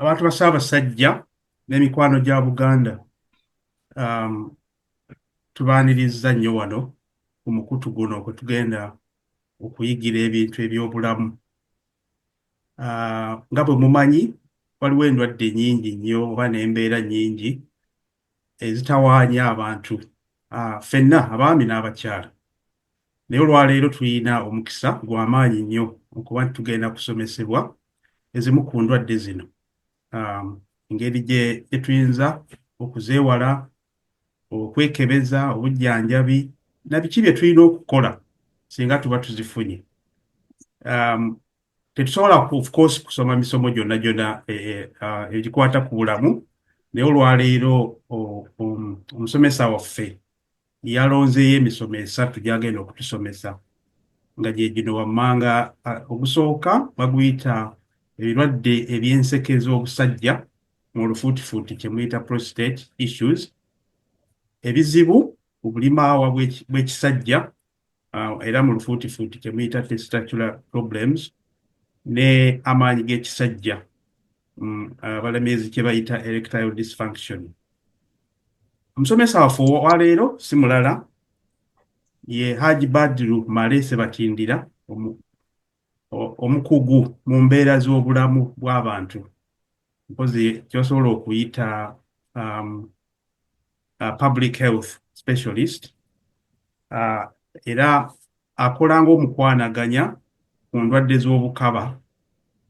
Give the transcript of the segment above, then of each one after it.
abantu ba Ssaabasajja n'emikwano gya Buganda um, tubaaniriza nnyo wano ku mukutu guno kwe tugenda okuyigira ebintu eby'obulamu. Nga bwe mumanyi waliwo endwadde nnyingi nnyo oba n'embeera nnyingi ezitawaanya abantu ffenna abaami n'abakyala. Naye olwaleero tulina omukisa gw'amaanyi nnyo okuba nti tugenda kusomesebwa ezimu ku ndwadde zino, engeri gye tuyinza okuzeewala, okwekebeza, obujjanjabi na biki bye tulina okukola singa tuba tuzifunye. Tetusobola of course kusoma misomo gyonna egikwata ku bulamu, naye olwaleero omusomesa waffe yalonzeeyo emisomo 3 gy'agenda okutusomesa, nga gye gino wammanga. Ogusooka baguyita ebirwadde eby'enseke z'obusajja mu lufuutifuuti kye muyita prostate issues, ebizibu ku bulimaawa bw'ekisajja era mu lufuutifuuti kye muyita testicular problems, ne amaanyi g'ekisajja abalameezi kye bayita erectile dysfunction. Omusomesa waffe owaleero si mulala ye Hajji Badru Male Ssebatindira, omukugu mu mbeera z'obulamu bw'abantu, mpozi ky'osobola okuyita public health specialist, era akola ng'omukwanaganya ku ndwadde z'obukaba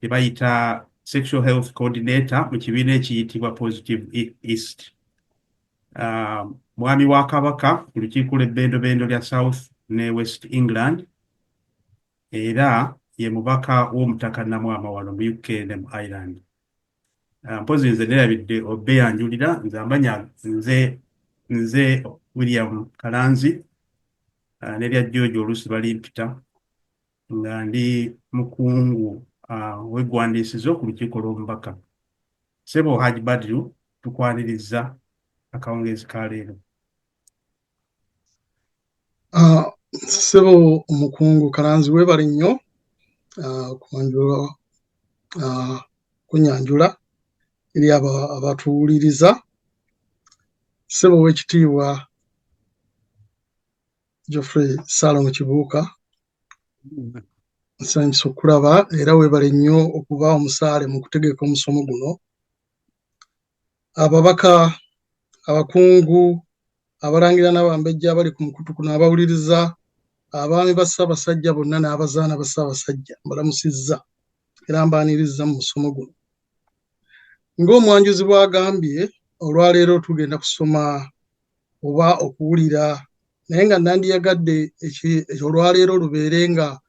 bye bayita sexual health coordinator mu kibiina ekiyitibwa Positive East. Mwami wa Kabaka ku lukiiko lw'ebbendobendo lya South ne West England, era ye mubaka w'omutaka Namwama wano mu UK ne mu Ireland. Mpozi nze neerabidde obbe yanjulira, nze amanya nze William Kalanzi, n'erya George oluusi balimpita, nga ndi mukungu w'eggwandiisizo ku lukiiko lw'omubaka. Ssebo Hajji Badru, tukwaniriza akawungeezi ka leero. Ssebo omukungu Kalanzi, weebale nnyo kunyanjula eri abatuwuliriza. Ssebo w'ekitiibwa Geoffrey Salom Kibuuka, nsanyusa okulaba era weebale nnyo okuba omusaale mu kutegeka omusomo guno. Ababaka, abakungu, abalangira n'abambejja abali ku mukutu guno, abawuliriza, abaami ba Ssaabasajja bonna n'abazaana ba Ssaabasajja, mbalamusizza era mbaaniriza mu musomo guno. Ng'omwanjuzi bw'agambye, olwaleero tugenda kusoma oba okuwulira, naye nga nandiyagadde olwaleero lubeere nga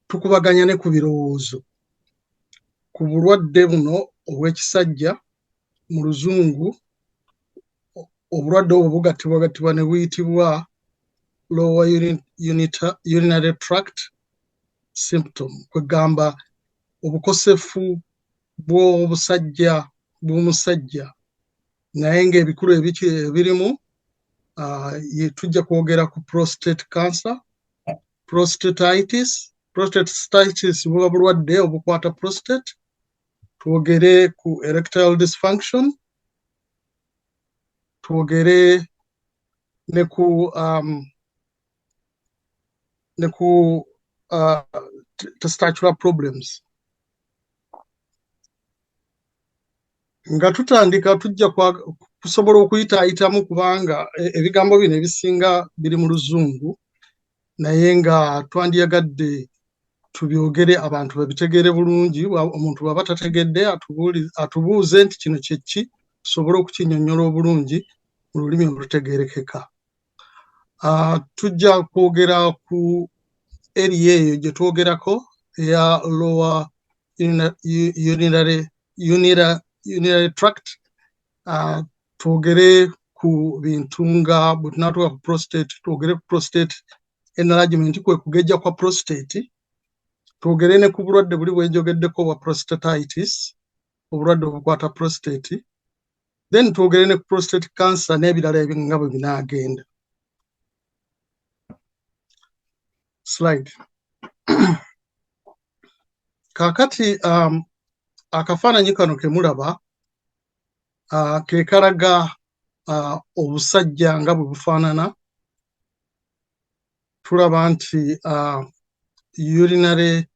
tukubaganya ne ku birowoozo ku bulwadde buno obw'ekisajja, mu Luzungu obulwadde obwo bugattibwagattibwa ne buyitibwa lower urinary tract symptom, kwegamba obukosefu bw'omusajja, naye ng'ebikulu ebirimu tujja kwogera ku prostate cancer, prostatitis. Prostatitis buba bulwadde obukwata prostate. Twogere ku erectile dysfunction, twogere ne ku testicular problems. Nga tutandika tujja kusobola okuyitaayitamu kubanga ebigambo bino ebisinga biri mu Luzungu, naye nga twandiyagadde tubyogere abantu babitegeere bulungi. Omuntu bw'aba tategedde atubuuze nti kino kye ki, tusobole okukinnyonnyola obulungi mu lulimi olutegeerekeka. Tujja kwogera ku area eyo gye twogerako eya lower urinary tract. Twogere ku bintu nga bwe tunaatuuka ku prostate, twogere ku prostate enlargement, kwe kugejja kwa prostate. Twogere ne ku bulwadde buli bwenjogeddeko obwa prostatitis, obulwadde obukwata prostate. Then twogere ne ku prostate cancer n'ebirala nga bwe binaagenda. Slide. Kaakati akafaananyi kano ke mulaba ke kalaga obusajja nga bwe bufaanana. Tulaba nti urinary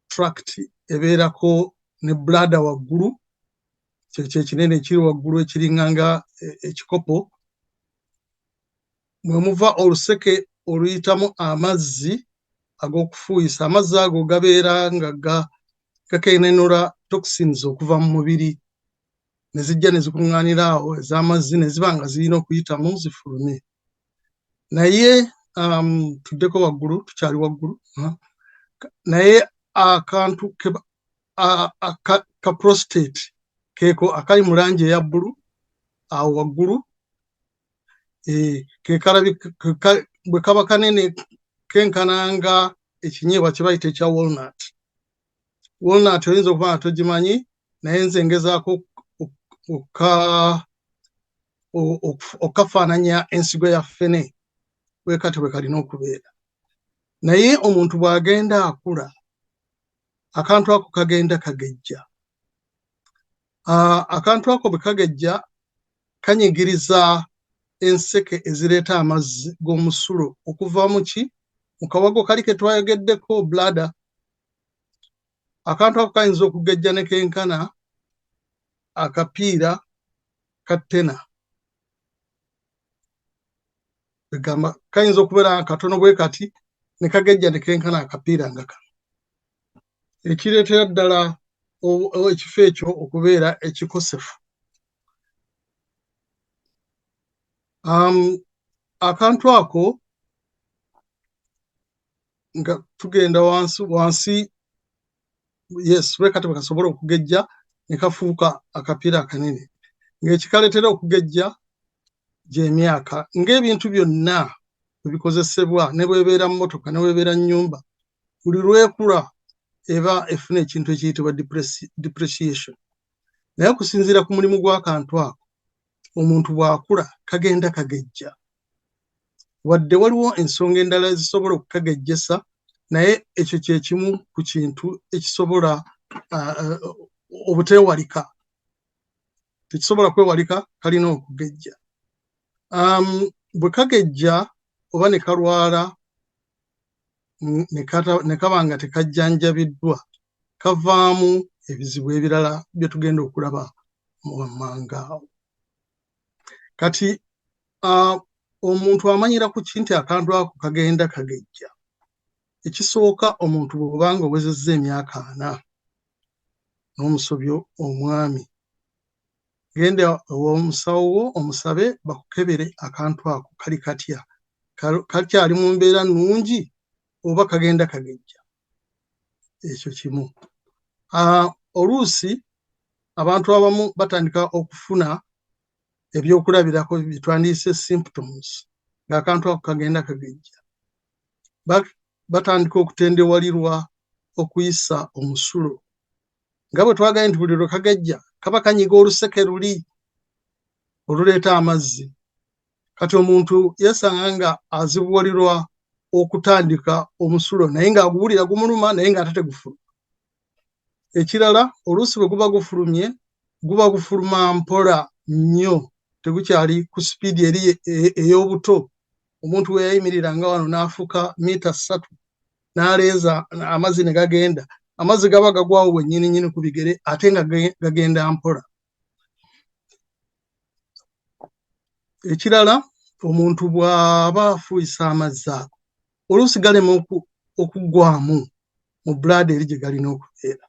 tract ebeerako ne bladder waggulu, kye kinene ekiri waggulu ekiringanga ekikopo. Mwe muva oluseke oluyitamu amazzi ag'okufuuyisa. Amazzi ago gabeera nga gakenenula toxins okuva mu mubiri, ne zijja ne zikuŋŋaanira awo ez'amazzi ne ziba nga zirina okuyitamu zifulume. Naye tuddeko waggulu, tukyali waggulu, naye akantu ka prostate keeko akali mu langi eya bbulu awo waggulu, bwe kaba kanene kenkananga ekinyeebwa kye bayita ekya walnut. Walnut oyinza okuba nga togimanyi, naye nze ngezaako okafaananya ensigo ya ffene bwe kati bwe kalina okubeera. Naye omuntu bw'agenda akula, akantu ako kagenda kagejja. Akantu ako bwe kagejja kanyigiriza enseke ezireeta amazzi g'omusulo okuva mu kawago kali ke twayogeddeko bladder. Akantu ako kayinza okugejja ne kenkana akapiira ka ttena. Egamba kayinza okubeera katono bwe kati ne kagejja ne kenkana akapiira nga kano. Ekireetera ddala ekifo ekyo okubeera ekikosefu. Akantu ako nga tugenda wansi, yes, bwe kati bwe kasobola okugejja ne kafuuka akapiira akanene. Ng'ekikaleetera okugejja gy'emyaka. Ng'ebintu byonna bwe bikozesebwa, ne bwebeera mmotoka ne bwebeera nnyumba, buli lwekula eba efuna ekintu ekiyitibwa depreciation. Naye okusinziira ku mulimu gw'akantu ako, omuntu bw'akula kagenda kagejja. Wadde waliwo ensonga endala ezisobola okukagejjesa, naye ekyo kye kimu ku kintu ekisobola obuteewalika. Tekisobola kwewalika, kalina okugejja. Bwe kagejja oba ne kalwala ne kaba nga tekajjanjabiddwa, kavaamu ebizibu ebirala bye tugenda okulaba wammanga awo. Kati omuntu amanyira ku ki nti akantu ako kagenda kagejja? Ekisooka, omuntu bw'oba nga owezezza emyaka 4 n'omusobyo omwami, genda ew'omusawo wo omusabe bakukebere akantu ako kali katya, kakyali mu mbeera nnungi oba kagenda kagejja. Ekyo kimu. Oluusi abantu abamu batandika okufuna ebyokulabirako bye twandiyise symptoms ng'akantu ako kagenda kagejja. Batandika okutendewalirwa okuyisa omusulo. Nga bwe twagaye nti buli lwe kagejja kaba kanyiga oluseke luli oluleeta amazzi. Kati omuntu yeesanga nga azibuwalirwa okutandika omusulo naye ng'aguwulira gumuluma naye ng'ate tegufuluma. Ekirala, oluusi bwe guba gufulumye, guba gufuluma mpola nnyo, tegukyali ku sipiidi eri ey'obuto. Omuntu we yayimiriranga wano n'afuuka mita 3 n'aleeza amazzi ne gagenda, amazzi gaba gagwawo wennyini ku bigere ate nga gagenda mpola. Ekirala, omuntu bw'aba afuuyisa amazzi ago, oluusi galema okuggwamu mu bbulaada eri gye galina okubeera.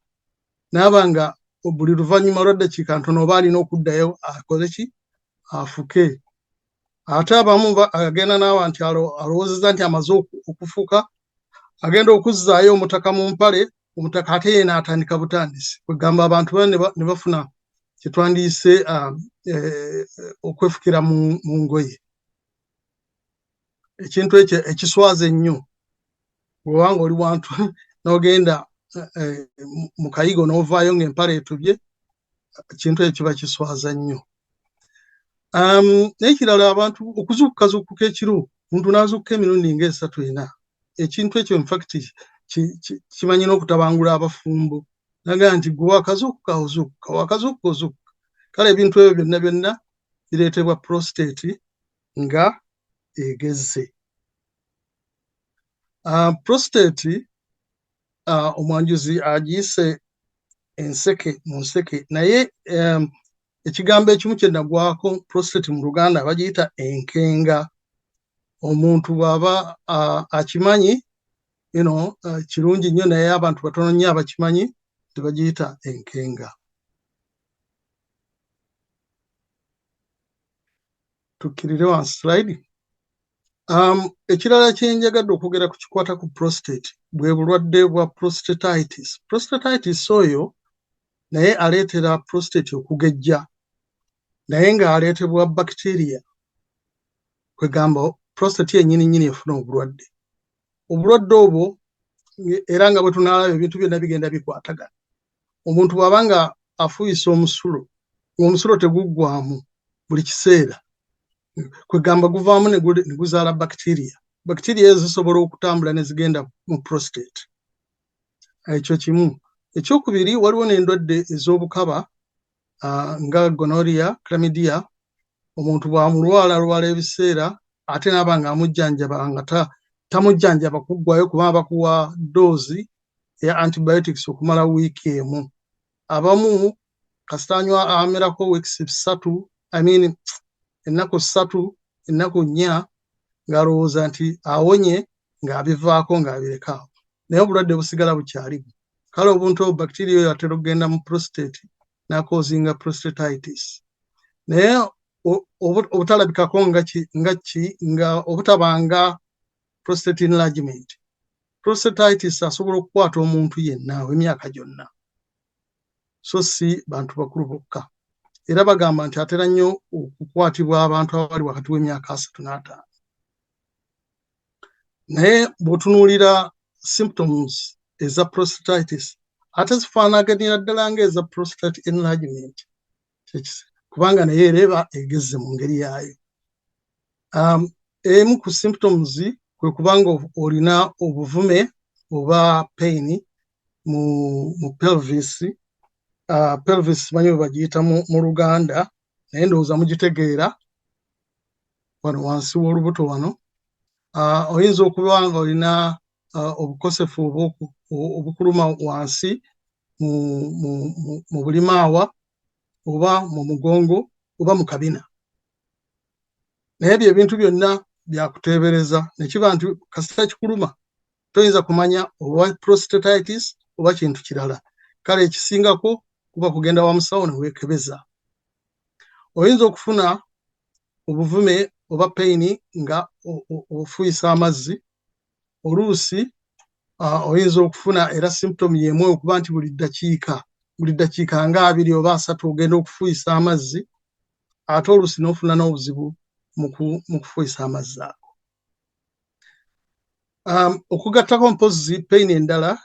Naaba nga buli luvannyuma lwa ddakiika ntono oba alina okuddayo akole ki? Afuke. Ate abamu agenda n'awa nti alowoozezza nti amaze okufuka, agenda okuzzaayo omutaka mu mpale, omutaka ate ye n'atandika butandisi. Kwegamba abantu ne bafuna kye twandiyise okwefukira mu ngoye. Ekintu ekyo ekiswaza ennyo. Bw'oba ng'oli wantu n'ogenda mu kayigo n'ovaayo ng'empale etubye, ekintu ekyo kiba kiswaza nnyo. N'ekirala, abantu okuzuukukazuukuka ekiro, omuntu n'azuukuka emirundi nga 3-4. Ekintu ekyo in fact kimanyi n'okutabangula abafumbo. Nagaa nti gwe wakazuukuka ozuukuka, wakazuukuka ozuukuka. kale ebintu ebyo byonna byonna bireetebwa prostate nga egezze. Prostate omwanjuzi agiyise enseke mu nseke, naye ekigambo ekimu kye nagwako prostate mu Luganda bagiyita enkenga. Omuntu bw'aba akimanyi kirungi nnyo, naye abantu batono nnyo abakimanyi tebagiyita enkenga. Tukkirire wansi slide. Ekirala kye njagadde okwogera ku kikwata ku prostate bwe bulwadde bwa prostatitis. Prostatitis oyo naye aleetera prostate okugejja, naye ng'aleetebwa bacteria, kwegamba prostate yennyini efuna obulwadde. Obulwadde obwo era nga bwe tunaalaba ebintu byonna bigenda bikwatagana. Omuntu bw'aba nga afuuyisa omusulo, ng'omusulo teguggwaamu buli kiseera, kwegamba guvaamu ne guzaala bacteria. Bacteria ezo zisobola okutambula ne zigenda mu prostate. Ekyo kimu. Ekyokubiri, waliwo n'endwadde ez'obukaba nga gonorrhea, chlamydia. Omuntu bw'amulwala ebiseera ate n'aba ng'amujjanjaba nga tamujjanjaba kuggwayo kuba bakuwa doozi ya antibiotics okumala wiiki emu. Abamu kasita amerako weeks 3, ennaku 3, ennaku 4, ng'alowooza nti awonye ng'abivaako ng'abireka. Naye obulwadde busigala bukyalimu. Kale obuntu obwo bacteria oyo atera okugenda mu prostate n'akoozinga prostatitis. Naye obutalabikako nga obutabanga prostate enlargement. Prostatitis asobola okukwata omuntu yenna w'emyaka gyonna, so si bantu bakulu bokka. Era bagamba nti atera nnyo okukwatibwa abantu abali wakati w'emyaka 35. Naye bw'otunuulira symptoms eza prostatitis ate zifaanaganira ddala ng'eza prostate enlargement, kubanga naye ereba egezze mu ngeri yaayo. Emu ku symptoms kwe kubanga olina obuvume oba pain mu pelvis. Pelvis manyi bwe bagiyita mu Luganda, naye ndowooza mugitegeera wano wansi w'olubuto wano. Oyinza okuba nga olina obukosefu obukuluma wansi mu bulimaawa oba mu mugongo oba mu kabina. Naye ebyo ebintu byonna byakuteebereza ne kiba nti kasita kikuluma toyinza kumanya oba prostatitis oba kintu kirala. Kale ekisingako kuba kugenda wa musawo ne weekebeza. Oyinza okufuna obuvume oba pain nga ofuuyisa amazzi. Oluusi oyinza okufuna era symptom y'emu okuba nti buli ddakiika nga 2 oba 3 ogenda okufuuyisa amazzi, ate oluusi n'ofuna n'obuzibu mu kufuuyisa amazzi ago. Okugattako mpozzi pain endala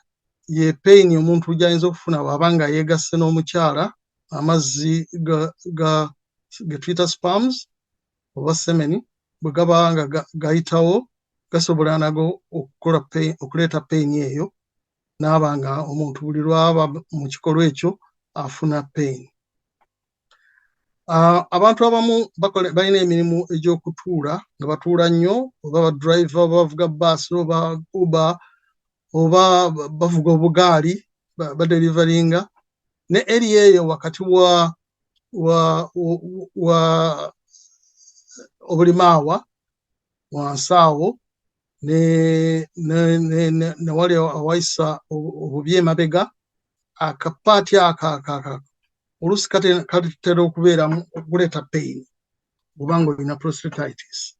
ye pain omuntu gy'ayinza okufuna bw'aba nga yeegasse n'omukyala, amazzi ge tuyita sperms oba semen bwe gaba nga gayitawo gasobola nago okuleeta pain eyo, n'aba nga omuntu buli lwaba mu kikolwa ekyo afuna pain. Abantu abamu balina emirimu egy'okutuula nga batuula nnyo, oba badriver oba bavuga bbaasi oba Uber oba bavuga obugaali badeliveringa, ne eri eyo wakati wa obulimaawa wansi awo ne wali awayisa obubi emabega, akapaati ako oluusi katera okubeeramu okuleeta pain obanga olina prostatitis.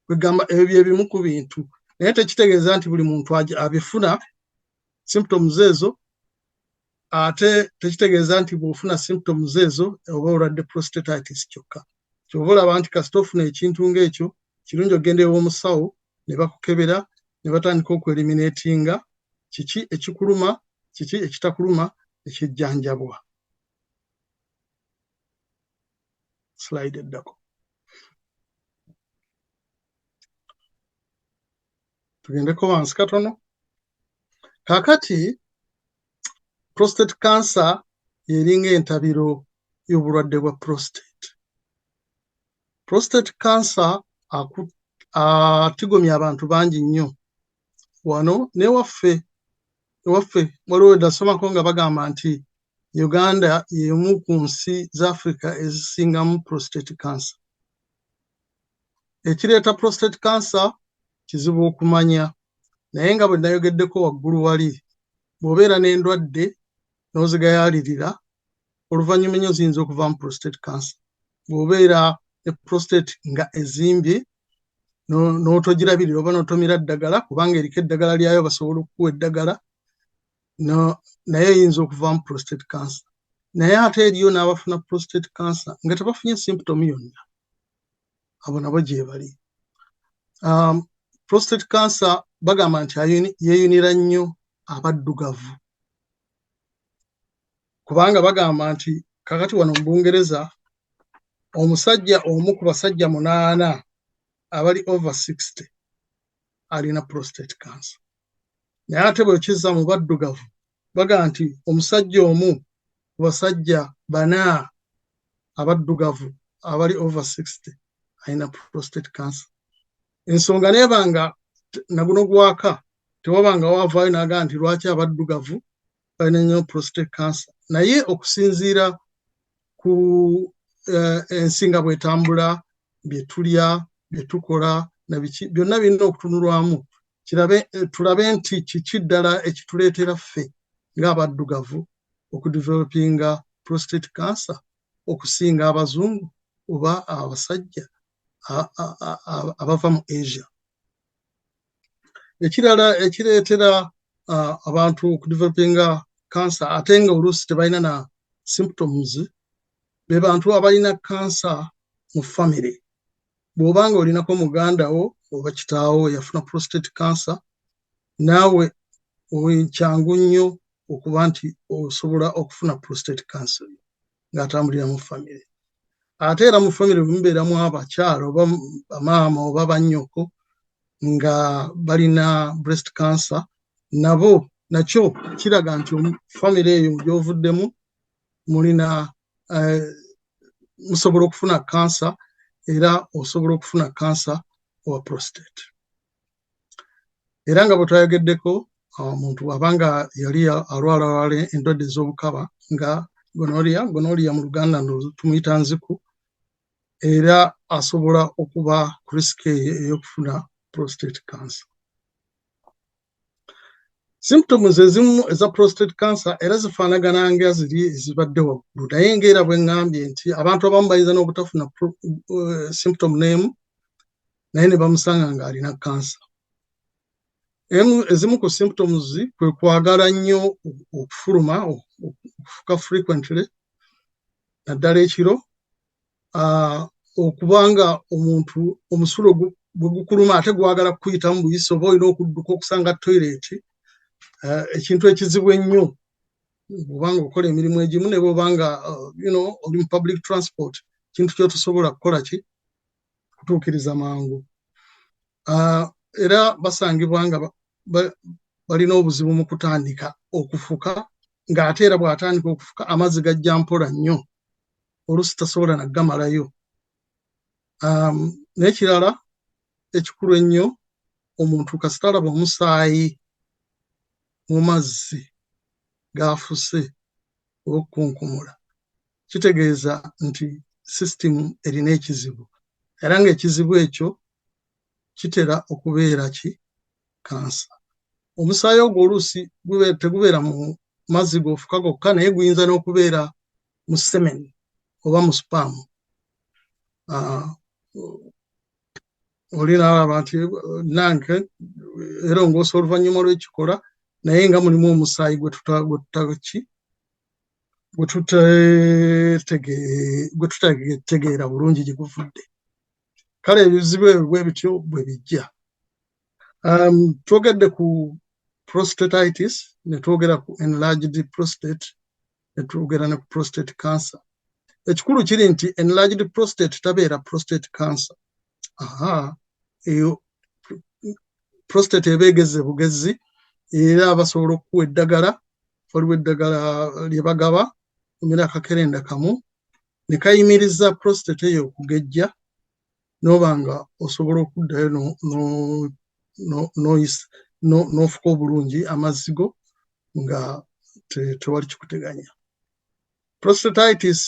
Kwegamba ebyo bye bimu ku bintu, naye tekitegeeza nti buli muntu abifuna symptoms ezo, ate tekitegeeza nti bw'ofuna symptoms ezo oba olwadde prostatitis kyokka. Kyova olaba nti kasita ofuna ekintu ng'ekyo kirungi okugenda ew'omusawo ne bakukebera ne batandika okweliminatinga kiki ekikuluma, kiki ekitakuluma, ekijjanjabwa. Slide eddako. Tugendeko wansi katono. Kaakati prostate cancer yeringa entabiro y'obulwadde bwa prostate. Prostate cancer atigomya abantu bangi nnyo wano newaffe waliwo ndasomako nga bagamba nti Uganda y'emu ku nsi za Africa ezisingamu prostate cancer. Ekireeta prostate cancer kizibu okumanya, naye nga bwe nayogeddeko waggulu wali, bw'obeera n'endwadde n'ozigayaalirira oluvannyuma ennyo ziyinza okuvaamu prostate cancer. Bw'obeera ne prostate nga ezimbye n'otogirabirira oba n'otomira ddagala, kubanga eriko eddagala lyayo basobola okukuwa eddagala, naye eyinza okuvaamu prostate cancer. Naye ate eriyo n'abafuna prostate cancer nga tebafunye symptom yonna, abo nabo gye bali. Prostate cancer bagamba nti yeeyunira nnyo abaddugavu, kubanga bagamba nti kakati wano mu Bungereza omusajja omu ku basajja 8 abali over 60 alina prostate cancer. Naye ate bw'okizza mu baddugavu bagamba nti omusajja omu ku basajja 4 abaddugavu abali over 60 alina prostate cancer. Ensonga neebanga naguno gwaka tewabanga wavaayo n'agamba nti lwaki abaddugavu balina nnyo prostate cancer, naye okusinziira ku ensi nga bw'etambula, bye tulya, bye tukola na biki byonna birina okutunulwamu tulabe nti kiki ddala ekituleetera ffe ng'abaddugavu okudevelopinga prostate cancer okusinga abazungu oba abasajja abava mu Asia. Ekirala ekireetera abantu okudevelopinga cancer ate nga oluusi tebalina na symptoms, be bantu abalina cancer mu family. Bw'obanga olinako muganda wo oba kitaawo yafuna prostate cancer, naawe kyangu nnyo okuba nti osobola okufuna prostate cancer ng'atambulira mu family. Ate era mu family mubeeramu abakyala oba bamaama oba bannyoko nga balina breast cancer, nabo nakyo kiraga nti family eyo gy'ovuddemu mulina musobola okufuna cancer, era osobola okufuna cancer owa prostate. Era nga bwe twayogeddeko omuntu abanga yali alwala endwadde ez'obukaba nga gonorrhea mu Luganda tumuyita nziku, era asobola okuba ku risk ey'okufuna prostate cancer. Symptoms ezimu eza prostate cancer era zifaanagana nga ziri ezibadde waggulu, naye ng'era bwe ŋŋambye nti abantu abamu bayinza n'obutafuna symptom n'emu naye ne bamusanga ng'alina cancer. Ezimu ku symptoms kwe kwagala nnyo okufuluma, okufuka frequently, naddala ekiro, okubanga omuntu omusulo bwe gukuluma ate gwagala kuyitamu buyisi oba olina okudduka okusanga toilet, ekintu ekizibu ennyo bw'obanga okola emirimu egimu ne bw'obanga oli mu public transport, kintu kyotosobola kukola kutuukiriza mangu. Era basangibwa nga balina obuzibu mu kutandika okufuka, ng'ate era bw'atandika okufuka amazzi gajja mpola nnyo, oluusi tasobola naggamalayo. N'ekirala ekikulu ennyo, omuntu kasita alaba omusaayi mu mazzi g'afuse okukunkumula, kitegeeza nti system erina ekizibu, era ng'ekizibu ekyo kitera okubeera kansa. Omusaayi ogwo oluusi tegubeera mu mazzi g'ofuka gokka, naye guyinza n'okubeera mu semen oba mu spam. Oli n'alaba nti nange erongoosa oluvannyuma lw'ekikola, naye nga mulimu omusaayi gwe tutategeera bulungi gye guvudde. Kale ebizibu ebyo bwe bityo bwe bijja. Twogedde ku prostatitis, ne twogera ku enlarged prostate, ne twogera ne ku prostate cancer. Ekikulu kiri nti enlarged prostate tabeera prostate cancer. Eyo prostate eba egeze bugezi, era basobola okukuwa eddagala, waliwo eddagala lye bagaba omira akakerenda kamu ne kayimiriza prostate eyo okugejja n'oba nga osobola okuddayo n'ofuka obulungi amazzi go nga tewali kikuteganya. Prostatitis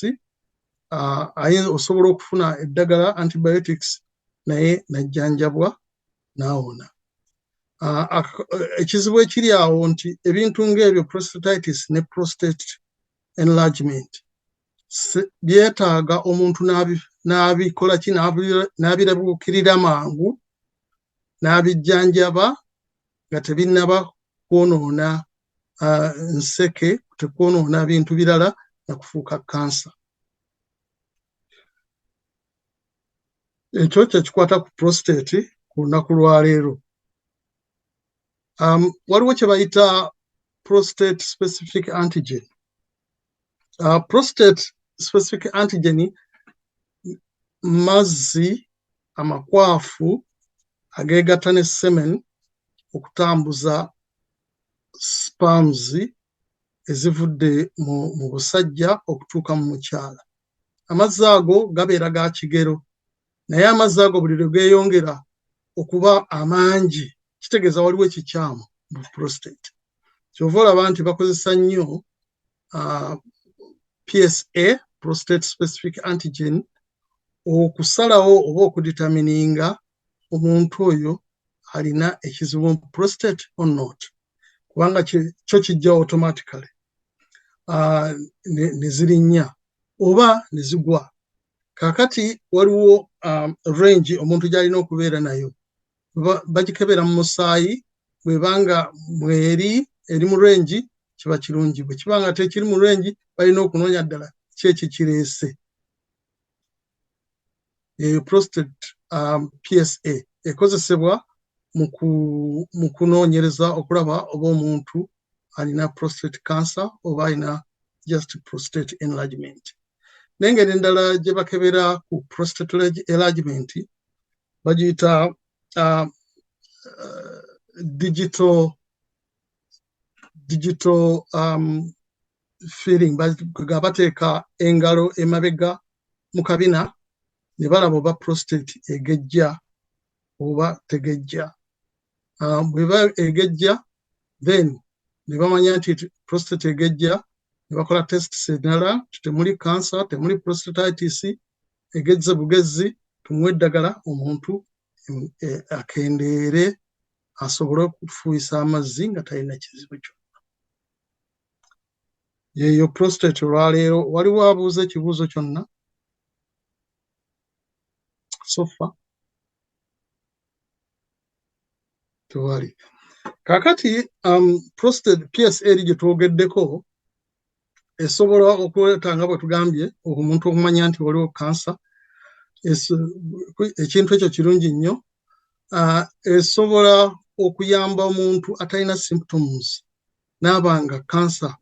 osobola okufuna eddagala antibiotics naye najjanjabwa n'awona. Ekizibu ekiri awo nti ebintu ng'ebyo prostatitis ne prostate enlargement byetaaga omuntu n'abikola ki n'abirabuukirira mangu n'abijjanjaba nga tebinnaba kwonoona nseke, tekwonoona bintu birala na kufuuka kansa. Ekyo kyekikwata ku prostate ku lunaku lwa leero. Waliwo kye bayita prostate specific antigen. Prostate specific antigen mazzi amakwafu ageegatta ne semen okutambuza sperms ezivudde mu busajja okutuuka mu mukyala. Amazzi ago gabeera ga kigero, naye amazzi ago buli lwe geeyongera okuba amangi kitegeeza waliwo ekikyamu mu prostate. Kyova olaba nti bakozesa nnyo PSA, prostate specific antigen, okusalawo oba okuditamininga omuntu oyo alina ekizibu mu prostate or not, kubanga kyo kijja automatically ne zirinnya oba ne zigwa. Kaakati waliwo range omuntu gy'alina okubeera nayo. Bagikebera mu musaayi, bwebanga mweri eri mu range kiba kirungi, bwe kibanga tekiri mu range balina okunoonya ddala kyeki kireese. Prostate PSA ekozesebwa mu kunoonyereza okulaba oba omuntu alina prostate cancer oba alina just prostate enlargement. N'engeri endala gye bakebera ku prostate enlargement bagiyita digital feeling. Bateeka engalo emabega mu kabina ne balaba oba prostate egejja oba tegejja. Bweba egejja then ne bamanya nti prostate egejja, ne bakola tests endala, temuli cancer, temuli prostatitis, egezze bugezi, tumuwe eddagala omuntu akendeere asobole okufuuyisa amazzi nga talina kizibu kyonna. Yeeyo prostate olwaleero. Waliwo abuuza ekibuuzo kyonna? Sofa tewali. Kaakati prostate PSA eri gye twogeddeko esobola okuleeta nga bwe tugambye omuntu okumanya nti waliwo kansa. Ekintu ekyo kirungi nnyo. Esobola okuyamba omuntu atalina symptoms n'abanga kansa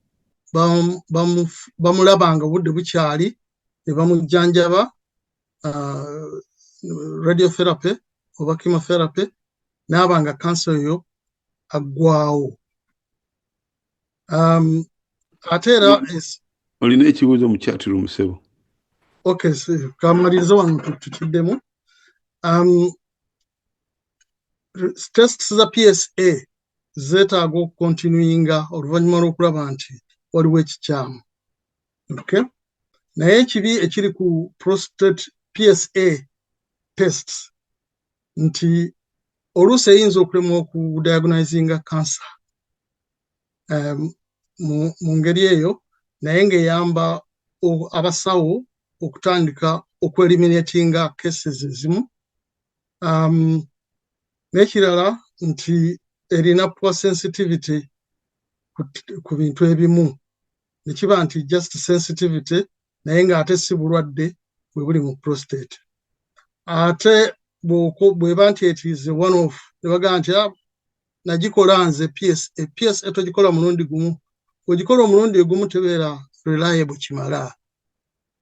bamulabanga obudde bukyali ne bamujjanjaba radiotherapy oba chemotherapy n'abanga kansa eyo aggwawo. Ate era olina ekibuuzo mu chatroom Ssebo? Okay, kamaliriza wano tukiddemu. Tests za PSA zeetaaga okukontinuinga oluvannyuma lw'okulaba nti waliwo ekikyamu. Okay? Naye ekibi ekiri ku prostate PSA tests nti oluusi eyinza okulemwa okudiagonizinga kansa mu ngeri eyo, naye ng'eyamba abasawo okutandika okueliminatinga cases ezimu. N'ekirala nti erina poor sensitivity ku bintu ebimu. Ne kiba nti just sensitivity naye ng'ate si bulwadde bwe buli mu prostate. Ate bweba nti it is one of, ne bagamba nti nagikola nze PSA togikola mulundi gumu. Ogikola omulundi gumu tebeera reliable kimala.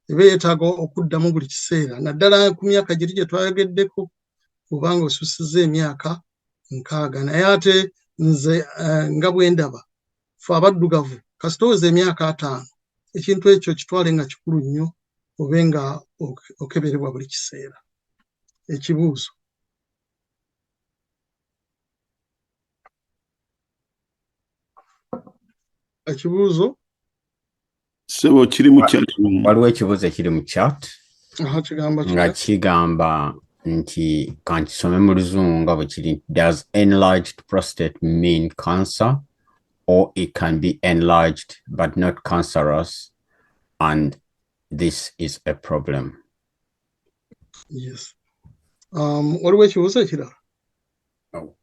Eba yeetaaga okuddamu buli kiseera. Naddala ku myaka giri gye twayogeddeko obanga osusiza emyaka 6. Naye ate nze nga bwe ndaba ffe abaddugavu kasitoweza emyaka 5 ekintu ekyo kitwale nga kikulu nnyo obenga okeberebwa buli kiseera. Ekibuuzo. Ekibuuzo. Ssebo kiri mu chat room. Waliwo ekibuuzo ekiri mu chat Kigamba nga kigamba nti kankisome mu Luzungu nga bwe kiri. Does enlarged prostate mean cancer, or it can be enlarged but not cancerous, and this is a problem? Yes. Waliwo ekibuuzo ekirala?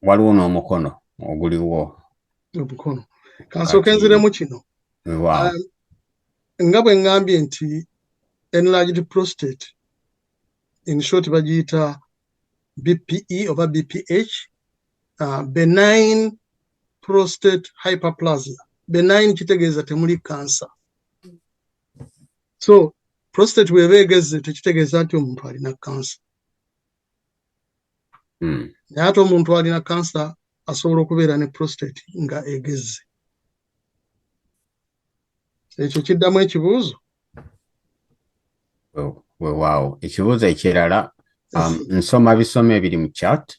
Waliwo n'omukono oguliwo. Omukono. Kansooke nziremu kino. Wow. Nga bwe ngambye nti enlarged prostate, in short bagiyita BPE oba BPH, benign prostate hyperplasia. Benign kitegeeza temuli cancer. So prostate bw'eba egezze tekitegeeza nti omuntu alina cancer. Naye ate omuntu alina cancer asobola okubeera ne prostate nga egezze. Ekyo kiddamu ekibuuzo? Wow. Ekibuuzo ekirala, nsoma bisomo ebiri mu chat,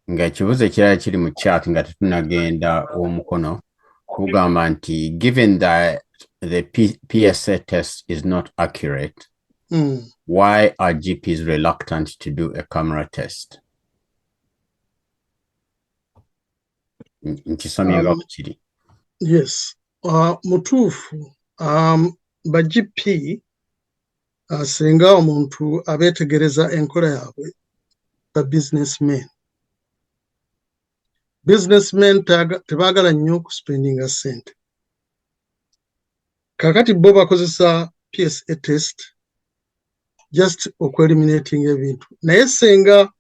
nga ekibuuzo ekirala kiri mu chat nga tetunagenda omukono kugamba nti given that the PSA test is not accurate, why are GPs reluctant to do a camera test? Nkisomye nga kiri. Yes. Mutuufu, ba GP singa omuntu abeetegereza enkola yaabwe, ba businessmen. Businessmen tebaagala nnyo okuspendinga ssente. Kakati bo bakozesa PSA test just okweliminating ebintu. Naye singa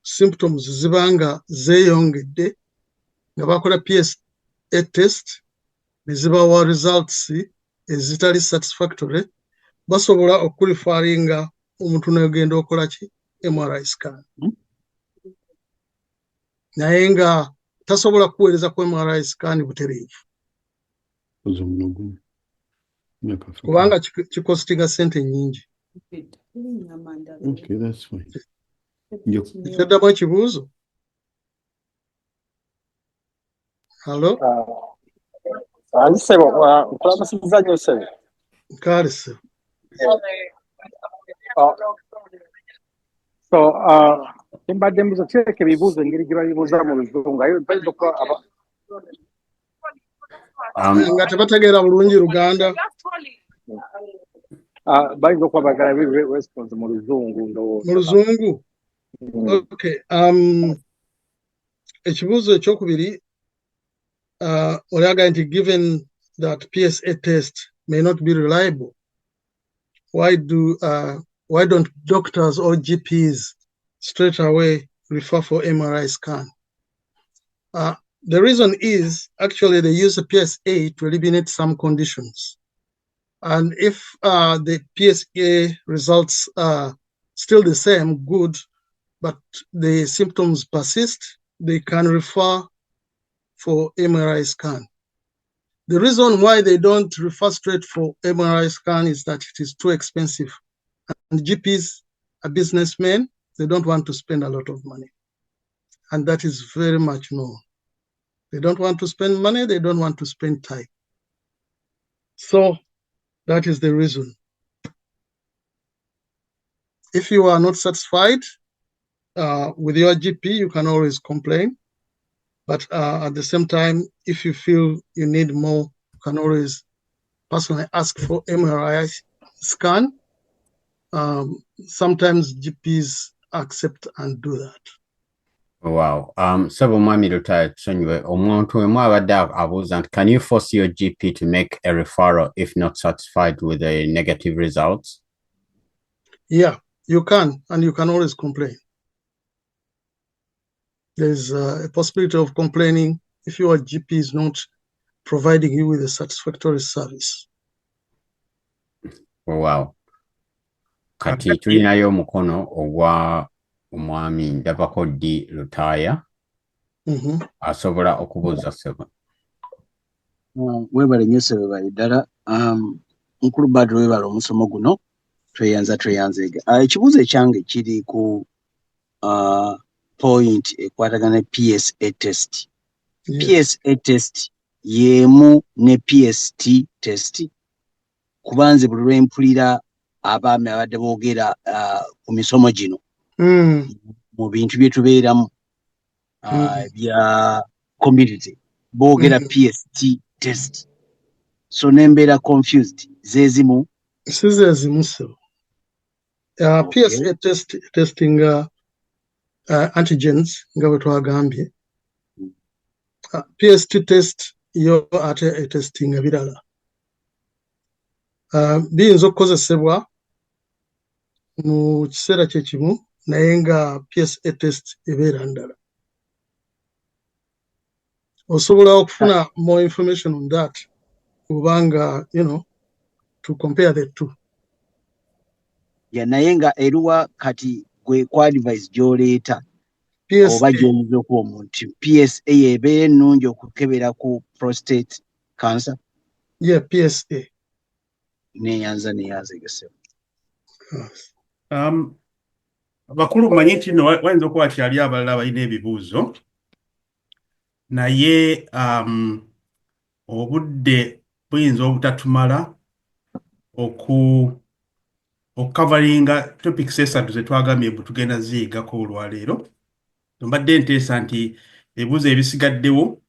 symptoms zibanga zeeyongedde nga bakola PSA test ne zibawa results ezitali satisfactory, basobola okulifaringa omuntu n'ogenda okola ki? MRI scan. Naye nga tasobola kuweereza ku MRI scan butereevu. Kubanga kikostinga ssente nnyingi. Okay, that's fine. Ekiddamu ekibuuzo? Hello? Nsebo, nkulabasiza nnyo ssebo. Kale ssebo. So, mbadde mbuuza kireke ebibuuzo engeri gye babibuuza mu Luzungu. Nga tebategeera bulungi Luganda. Bayinza okuba bagala response mu Luzungu ndowooza. Mu Luzungu? Okay. Ekibuuzo ekyokubiri, olaga nti given that PSA test may not be reliable, why don't doctors or GPs straight away refer for MRI scan? The reason is actually they use a PSA to eliminate some conditions. And if the PSA results are still the same, good, but the symptoms persist, they can refer for MRI scan. The reason why they don't refer straight for MRI scan is that it is too expensive. And GPs are businessmen, they don't want to spend a lot of money. And that is very much known. They don't want to spend money, they don't want to spend time. So that is the reason. If you are not satisfied with your GP, you can always complain. But at the same time, if you feel you need more, you can always personally ask for MRI scan. Sometimes GPs accept and do that. Wow. Sebo mwami Lutaaya tusonyiwe, omuntu wemu abadde abuuza nti, can you force your GP to make a referral if not satisfied with the negative results? Yeah, you can, and you can always complain. There's a possibility of complaining if your GP is not providing you with a satisfactory service. Wow. Kati tulinayo omukono ogwa omwami ndabako Ddi Lutaaya. Asobola okubuuza Sebo. Webale nnyo Sebo bali ddala. Nkulu Badru webale omusomo guno. tweyanzega. Ekibuuzo ekyange kiri ku point ekwatagana PSA test. Yes. PSA test yemu ne PST test. Kubanze buli lwe mpulira abaami abadde boogera ku misomo gino mu bintu bye tubeeramu bya community boogera PST test. So nembeera confused. Zezimu sizezimu so PSA testing antigens nga bwe twagambye. PST test yo ate testing birala. Biyinza okukozesebwa mu kiseera kyekimu naye nga PSA test ebeera ndala. Osobola okufuna more information on that kubanga to compare the two. Naye nga eruwa kati gwe kwa advice gy'oleeta oba gy'oyinza okuwa omuntu PSA ebeera ennungi okukebera ku prostate cancer? Yeah, PSA. Neyanza egesebo. Bakulu mmanyi nti nno wayinza okuba kyali abalala balina ebibuuzo naye obudde buyinza obutatumala okukavalinga topics esatu ze twagambye bwe tugenda ziyigako olwaleero. Mbadde nteesa nti ebibuuzo ebisigaddewo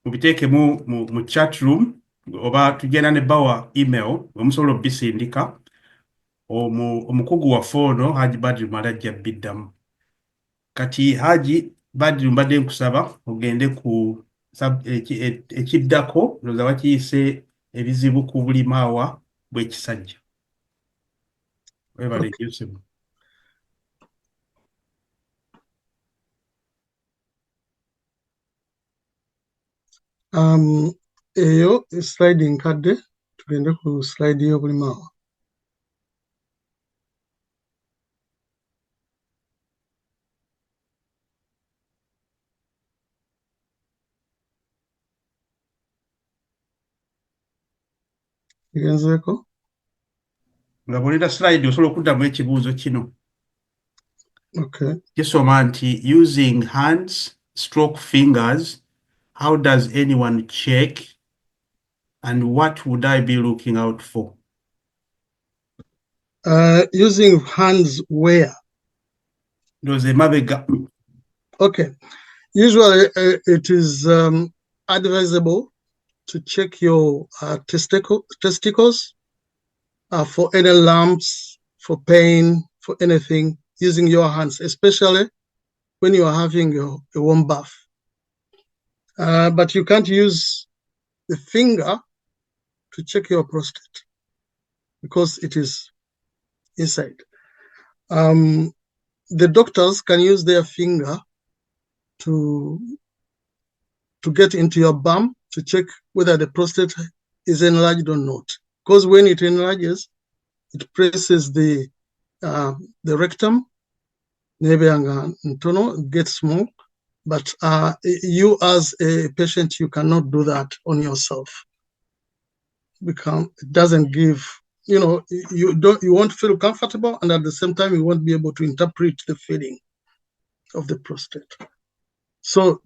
mubiteekemu mu chat room oba tugenda ne bawa email omusobola obisindika. Omukugu wa foono Haji Badru Malajja biddamu. Kati Haji Badru mbadde nkusaba ogende ku ekiddako loza wakiyise ebizibu ku buli maawa bw'ekisajja. Webale Yusuf. Eyo slide nkadde tugende ku slide yo buli maawa. Igenzeko? Nga bwoleta slide osobola okuddamu ekibuuzo kino. Okay. Kisoma nti using hands stroke fingers, how does anyone check and what would I be looking out for? Using hands where? Those mabega. Okay. Usually it is advisable to check your testicles for any lumps, for pain, for anything, using your hands, especially when you are having a warm bath. But you can't use the finger to check your prostate because it is inside. The doctors can use their finger to get into your bum to check whether the prostate is enlarged or not. Because when it enlarges, it presses the rectum, gets small. But you as a patient, you cannot do that on yourself. Because it doesn't give, you won't feel comfortable, and at the same time, you won't be able to interpret the feeling of the prostate. So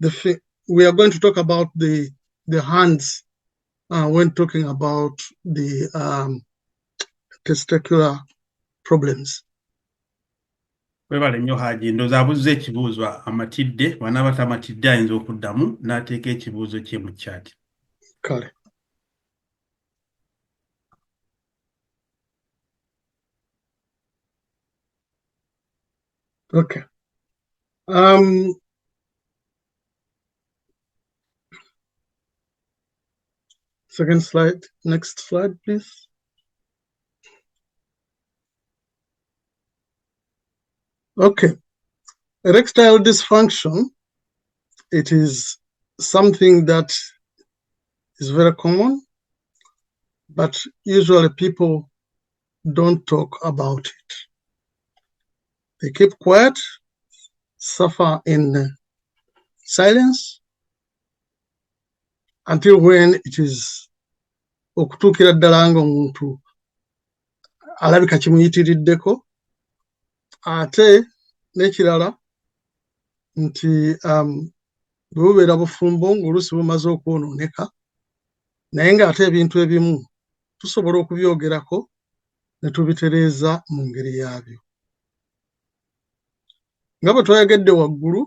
we are going to talk about the hands when talking about the testicular problems. Webale nnyo Haji ndooza abuuza ekibuuzo amatidde bw'anaaba tamatidde ayinza okuddamu n'ateeka ekibuuzo kye mu chat. Kale. Okay. Second slide. Next slide, please. Okay. Erectile dysfunction, it is something that is very common, but usually people don't talk about it. They keep quiet, suffer in silence, until when it is okutuukira ddala nga omuntu alabika kimuyitiriddeko ate n'ekirala nti bwe bubeera bufumbo ng'oluusi bumaze okwonooneka naye ng'ate ebintu ebimu tusobola okubyogerako ne tubitereeza mu ngeri yaabyo. Nga bwe twayogedde waggulu,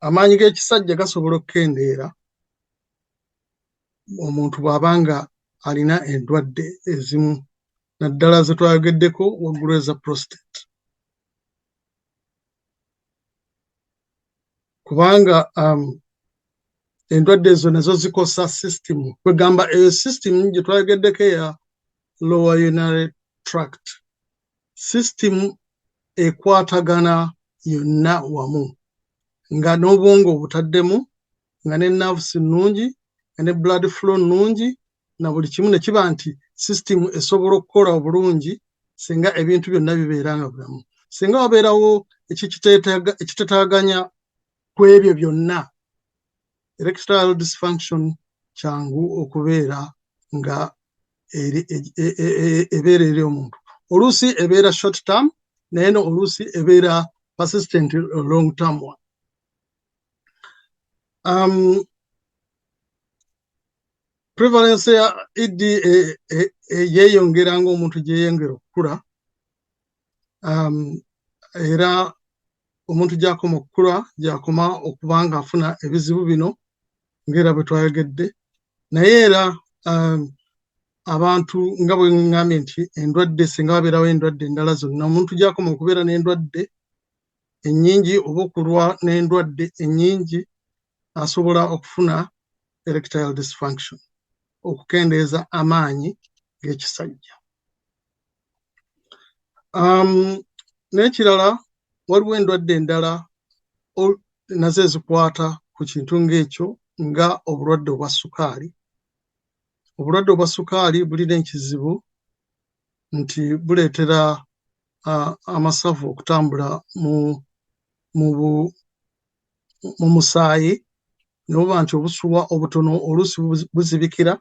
amaanyi g'ekisajja gasobola okukendeera omuntu bw'abanga alina endwadde ezimu naddala ze twayogeddeko waggulu eza prostate. Kubanga endwadde ezo nazo zikosa system, kwegamba eyo system gye twayogeddeko eya lower urinary tract. System ekwatagana yonna wamu nga n'obwongo obutaddemu, nga ne nerves nnungi, nga ne blood flow nnungi, na buli kimu ne kiba nti system esobola okukola obulungi singa ebintu byonna bibeera nga bulamu. Singa wabeerawo ekitetaaganya ku ebyo byonna, erectile dysfunction kyangu okubeera nga ebeera eri omuntu. Oluusi ebeera short term naye oluusi ebeera persistent long term one. Prevalence ya ED yeeyongera ng'omuntu gyeyongera okukula, era omuntu gy'akoma okukula gy'akoma okuba ng'afuna ebizibu bino ng'era bwe twayogedde. Naye era abantu nga bwe ngambye nti endwadde singa wabeerawo endwadde endala zonna, omuntu gy'akoma okubeera n'endwadde ennyingi oba okulwa n'endwadde ennyingi asobola okufuna erectile dysfunction, okukendeeza amaanyi g'ekisajja. N'ekirala waliwo endwadde endala nazo ezikwata ku kintu ng'ekyo nga obulwadde obwa sukaali. Obulwadde obwa sukaali bulina ekizibu nti buleetera amasavu okutambula mu musaayi, ne buba nti obusuwa obutono oluusi buzibikira.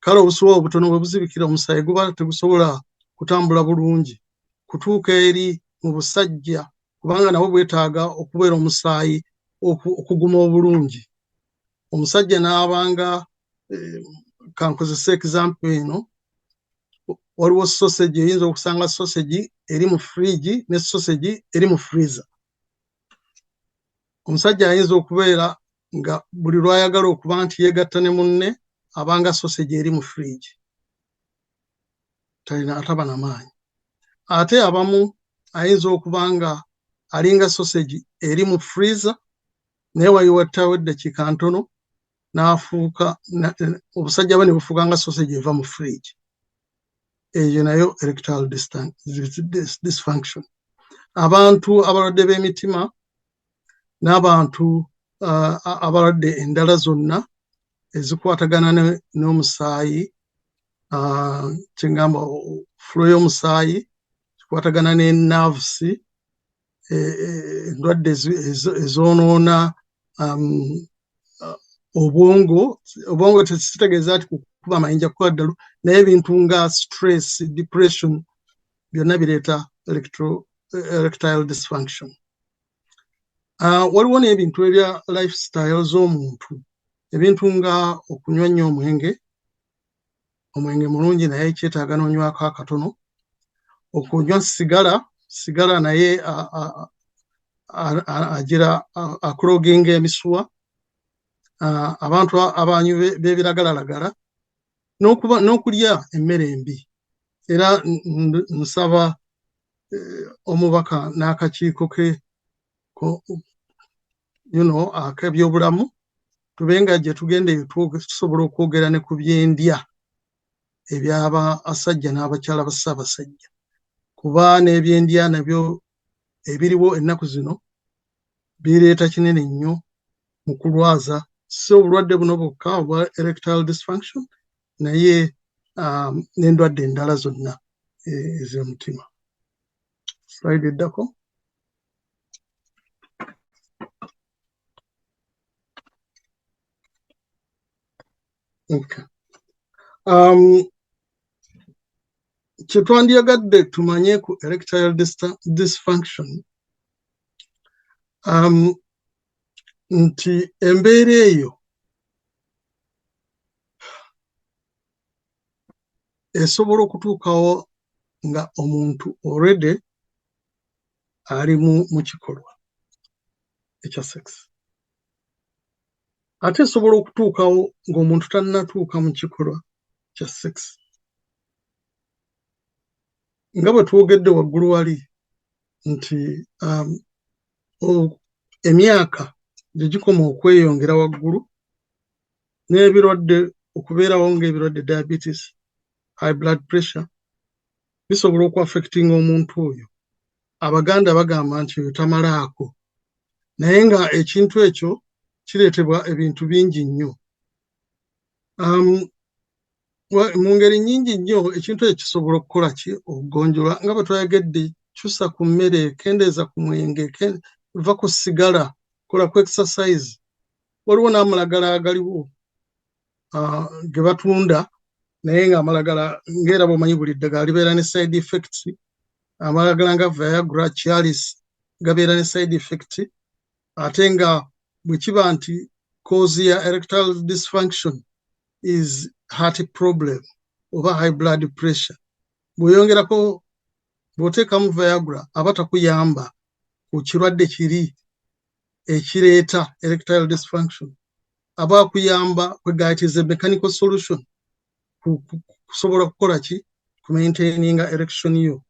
Kale obusuwa obutono bwe buzibikira, omusaayi guba tegusobola kutambula bulungi kutuuka eri mu busajja, kubanga nabwo bwetaaga okubeera omusaayi okuguma obulungi. Omusajja n'abanga, kankozese example eno, waliwo sausage, eyinza okusanga sausage eri mu fridge ne sausage eri mu freezer. Omusajja ayinza okubeera nga buli lwayagala okuba nti yeegatta ne munne abanga sausage eri mu fridge, ataba na maanyi. Ate abamu ayinza okuba nga alinga sausage eri mu freezer naye wayiwatawo eddakiika ntono n'afuuka, obusajja bwe ne bufuuka nga sausage eva mu fridge. Eyo nayo erectile dysfunction. Abantu abalwadde b'emitima n'abantu abalwadde endala zonna ezikwatagana n'omusaayi, kyengamba flow y'omusaayi, zikwatagana ne nerves, endwadde ezoonoona obwongo. Obwongo tekitegeeza nti kukuba amayinja kukuba ddalu, naye ebintu nga stress, depression byonna bireeta erectile dysfunction. Waliwo n'ebintu ebya lifestyle z'omuntu, ebintu nga okunywa nnyo omwenge mulungi naye kyetaaga n'onywako akatono, okunywa sigala naye agira akuloginga emisuwa, abantu abanywi b'ebiragalalagala, n'okulya emmere embi. Era nsaba omubaka n'akakiiko ke ak'ebyobulamu tubenga gye tugendeyo tusobola okwogera ne ku byendya eby'abasajja n'abakyala ba Ssaabasajja, kuba n'ebyendya nabyo ebiriwo ennaku zino bireeta kinene nnyo mu kulwaza si obulwadde buno bwokka obwa erectile dysfunction, naye n'endwadde endala zonna ez'omutima. Slide eddako. Okay. kyetwandyagadde tumanye ku erectile dysfunction nti embeera eyo esobola okutuukawo nga omuntu already ali mu kikolwa ekya sex, ate esobola okutuukawo ng'omuntu tannatuuka mu kikolwa kya sex. Nga bwe twogedde waggulu wali nti emyaka gye gikoma okweyongera waggulu n'ebirwadde okubeerawo ng'ebirwadde diabetes, high blood pressure bisobola okuaffectinga omuntu oyo. Abaganda bagamba nti oyo tamalaako, naye nga ekintu ekyo kireetebwa ebintu bingi nnyo. Mu ngeri nnyingi nnyo ekintu ekyo kisobola okukola ki? Okugonjola. Nga bwe twayogedde, kyusa ku mmere, kendeeza ku mwenge, va ku sigala, kola ku exercise. Waliwo n'amalagala agaliwo ge batunda naye ng'amalagala ng'era bw'omanyi buli ddagala libeera ne side effects. Amalagala nga Viagra, Cialis gabeera ne side effects, ate nga bwe kiba nti cause ya erectile dysfunction is heart problem oba high blood pressure, bw'oyongerako bw'oteekamu Viagra aba takuyamba ku kirwadde kiri ekireeta erectile dysfunction, aba akuyamba kwegayita is a mechanical solution kusobola kukola ki? Ku maintaininga erection yo.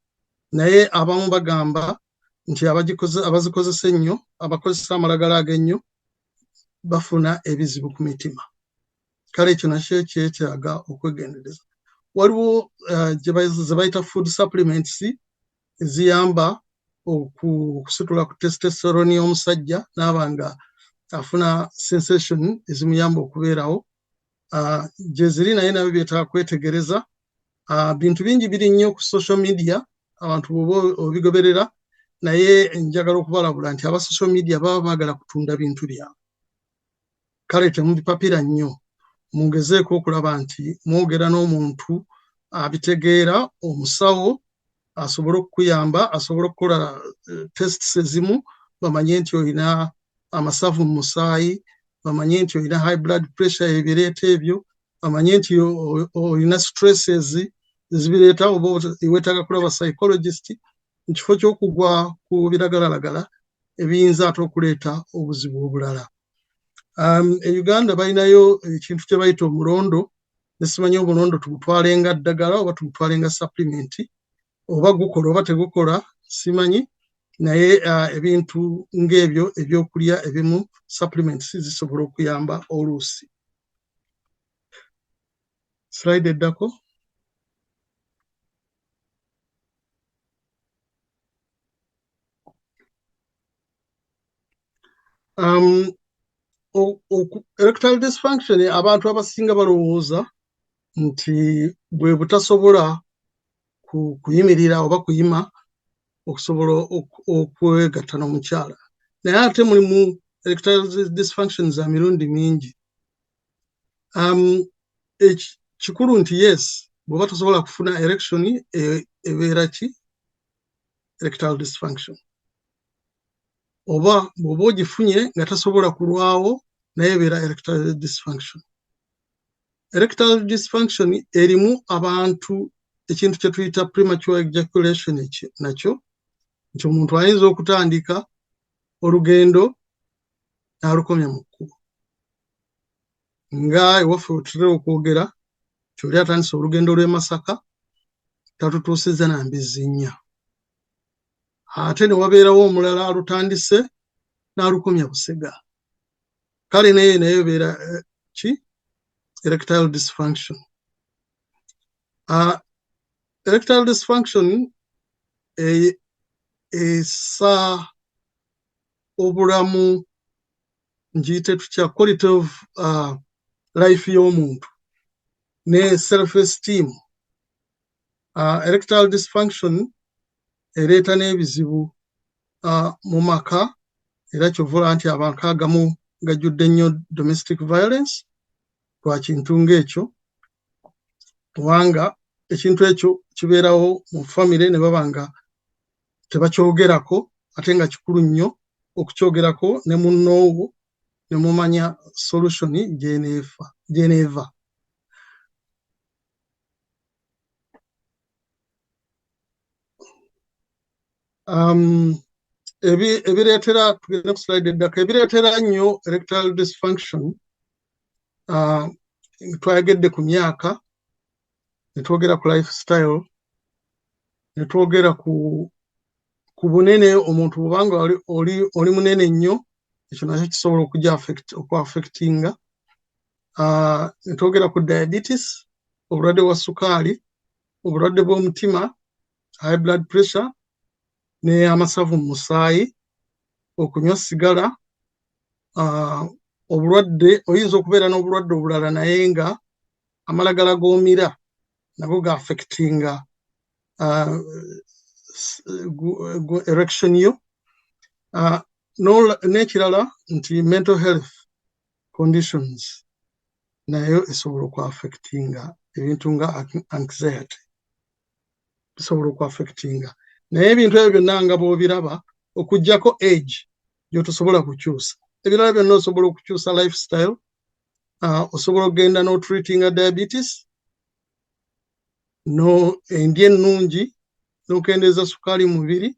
Naye abamu bagamba nti abazikozesa ennyo, abakozesa amalagala ag'ennyo bafuna ebizibu ku mitima. Kale ekyo nakyo kyetaaga okwegendereza. Waliwo ze bayita food supplements eziyamba okusitula ku testosterone y'omusajja n'aba nga afuna sensation ezimuyamba okubeerawo. Gye ziri naye nabyo byetaaga kwetegereza. Bintu bingi biri nnyo ku social media, abantu bw'oba obigoberera, naye njagala okubalabula nti aba social media baba baagala kutunda bintu byabwe. Kale temubipapira nnyo, mugezeeko okulaba nti mwogera n'omuntu abitegeera, omusawo asobole okukuyamba, asobole okukola tests ezimu, bamanye nti olina amasavu mu musaayi, bamanye nti olina high blood pressure ebireeta ebyo, bamanye nti olina stresses ezibireeta, oba weetaaga kulaba psychologist mu kifo ky'okugwa ku biragalalagala ebiyinza ate okuleeta obuzibu obulala. E Uganda balinayo ekintu kye bayita omulondo, ne simanyi omulondo tugutwalenga ddagala oba tugutwalenga supplement, oba gukola oba tegukola simanyi, naye ebintu ng'ebyo ebyokulya ebimu supplements zisobola okuyamba oluusi. Slide eddako. Erectile dysfunction abantu abasinga balowooza nti bwe butasobola kuyimirira oba kuyima okusobola okwegatta n'omukyala, naye ate mulimu erectile dysfunction za mirundi mingi. Kikulu nti yes, bw'oba tosobola kufuna erection ebeera ki? Erectile dysfunction. Oba bw'oba ogifunye nga tasobola kulwawo, naye ebeera erectile dysfunction. Erectile dysfunction erimu abantu ekintu kye tuyita premature ejaculation nakyo, nti omuntu ayinza okutandika olugendo n'alukomya mu kkubo. Nga ewaffe wetutera okwogera, kyoli atandise olugendo lw'e Masaka tatutuusiza na Mbizzi 4. Ate ne wabeerawo omulala alutandise n'alukomya Busega. Kale naye ebeera ki? Erectile dysfunction. Erectile dysfunction essa obulamu ngiyite tutya quality of life y'omuntu ne self esteem. Erectile dysfunction ereeta n'ebizibu mu maka, era kyovula nti abantu agamu gajjudde nnyo domestic violence lwa kintu ng'ekyo, kubanga ekintu ekyo kibeerawo mu family ne babanga tebakyogerako ate nga kikulu nnyo okukyogerako ne munnoowo ne mumanya solution gyeneeva. Ebireetera tugenda ku slide eddaka ebireetera nnyo erectile dysfunction twayogedde ku myaka ne twogera ku lifestyle ne twogera ku bunene omuntu bw'obanga oli munene nnyo ekyo nakyo kisobola okuaffectinga. Ne twogera ku diabetes obulwadde bwa sukaali, obulwadde bw'omutima, high blood pressure ne amasavu mu musaayi, okunywa sigala, obulwadde oyinza okubeera n'obulwadde obulala naye nga amalagala g'omira nago ga affectinga erection yo. N'ekirala nti mental health conditions nayo esobola okuaffectinga ebintu nga anxiety bisobola okuaffectinga. Naye ebintu ebyo byonna nga bw'obiraba okuggyako age gyotosobola kukyusa. Ebirala byonna osobola okukyusa lifestyle, osobola okugenda n'otreatinga diabetes, endya ennungi n'okendeeza sukaali mu mubiri,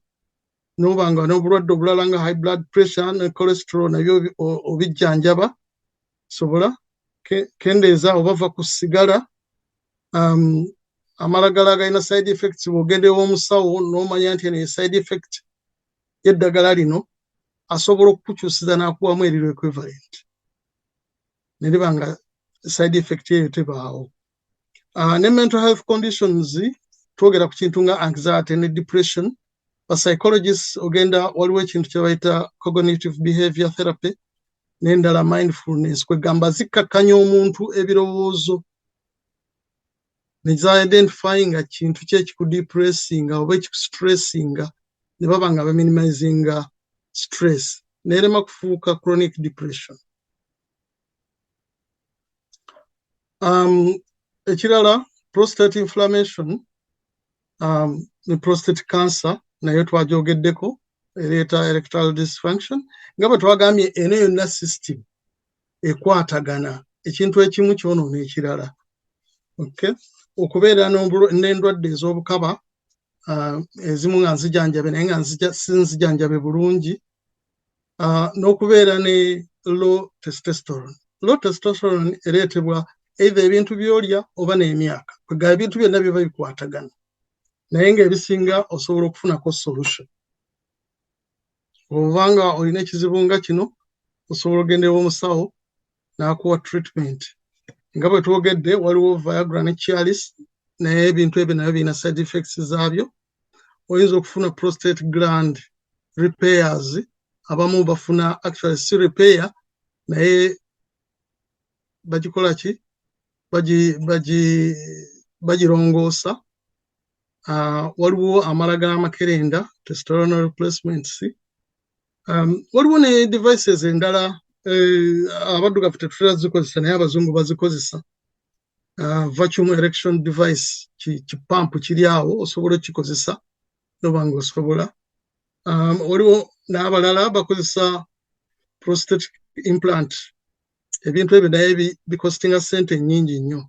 n'oba nga n'obulwadde obulala nga high blood pressure ne cholesterol nabyo obijjanjaba, sobola kendeeza obava ku sigala. Amalagala agalina side effects bw'ogenda ew'omusawo n'omanya nti eno side effect y'eddagala lino asobola okukukyusiza n'akuwamu eriro equivalent ne liba nga side effect eyo tebaawo. Ne mental health conditions twogera ku kintu nga anxiety ne depression. Psychologists ogenda waliwo ekintu kye bayita cognitive behavior therapy n'endala mindfulness kwegamba zikkakkanya omuntu ebirowoozo ne za-identifyinga kintu ki ekikudepressinga oba ekikustressinga ne baba nga baminimizinga stress n'erema kufuuka chronic depression. Ekirala prostate inflammation ne prostate cancer nayo twagyogeddeko ereeta erectile dysfunction nga bwe twagambye eno yonna system ekwatagana ekintu ekimu kyonoona ekirala. Okubeera n'endwadde ez'obukaba ezimu nga nzijanjabe naye nga sinzijanjabe bulungi, n'okubeera ne low testosterone. Low testosterone ereetebwa either ebintu by'olya oba n'emyaka, kwegaba ebintu byonna biba bikwatagana naye ng'ebisinga osobola okufunako solution. Obanga olina ekizibu nga kino osobola okugenda ew'omusawo n'akuwa treatment. Nga bwe twogedde waliwo Viagra ne Cialis naye ebintu ebyo nabyo birina side effects zaabyo. Oyinza okufuna prostate gland repairs, abamu bafuna actually si repair naye bagikola ki bagirongoosa. Waliwo amalagala amakerenda testosterone replacements. Waliwo ne devices endala abaddugavu tetutera zikozesa naye abazungu bazikozesa. Vacuum erection device kipampu kiri awo osobola okikozesa noba nga osobola. Waliwo n'abalala bakozesa prostate implant. Ebintu ebyo naye bikostinga ssente nnyingi nnyo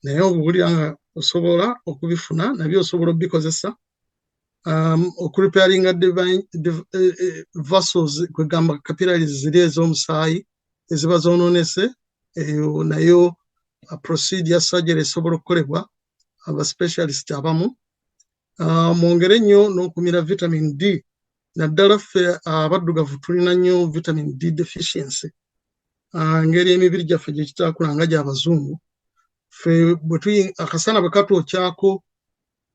naye obuwulira nga osobola okubifuna nabyo osobola obikozesa. Okurepairinga vessels kwegamba capillaries ziri ez'omusaayi eziba zonoonese, eyo nayo procedure surgery esobola okukolebwa aba specialist abamu. Mwongere nnyo n'okumira vitamin D. Naddala ffe abaddugavu tulina nnyo vitamin D deficiency. Ngeri emibiri gyaffe gye kitaakula nga gy'abazungu. Ffe akasana bwe katwokyako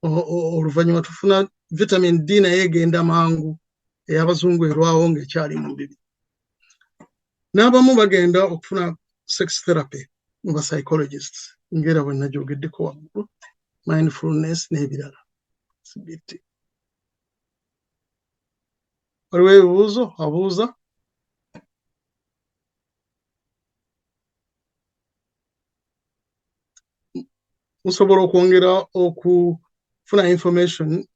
oluvannyuma tufuna vitamin D naye egenda mangu, ey'abazungu erwawo ng'ekyali mu mubiri. N'abamu bagenda okufuna sex therapy mu ba psychologists ng'era bwe nagyogeddeko waggulu, mindfulness n'ebirala. Waliwo ebibuuzo abuuza? musobola okwongera okufuna information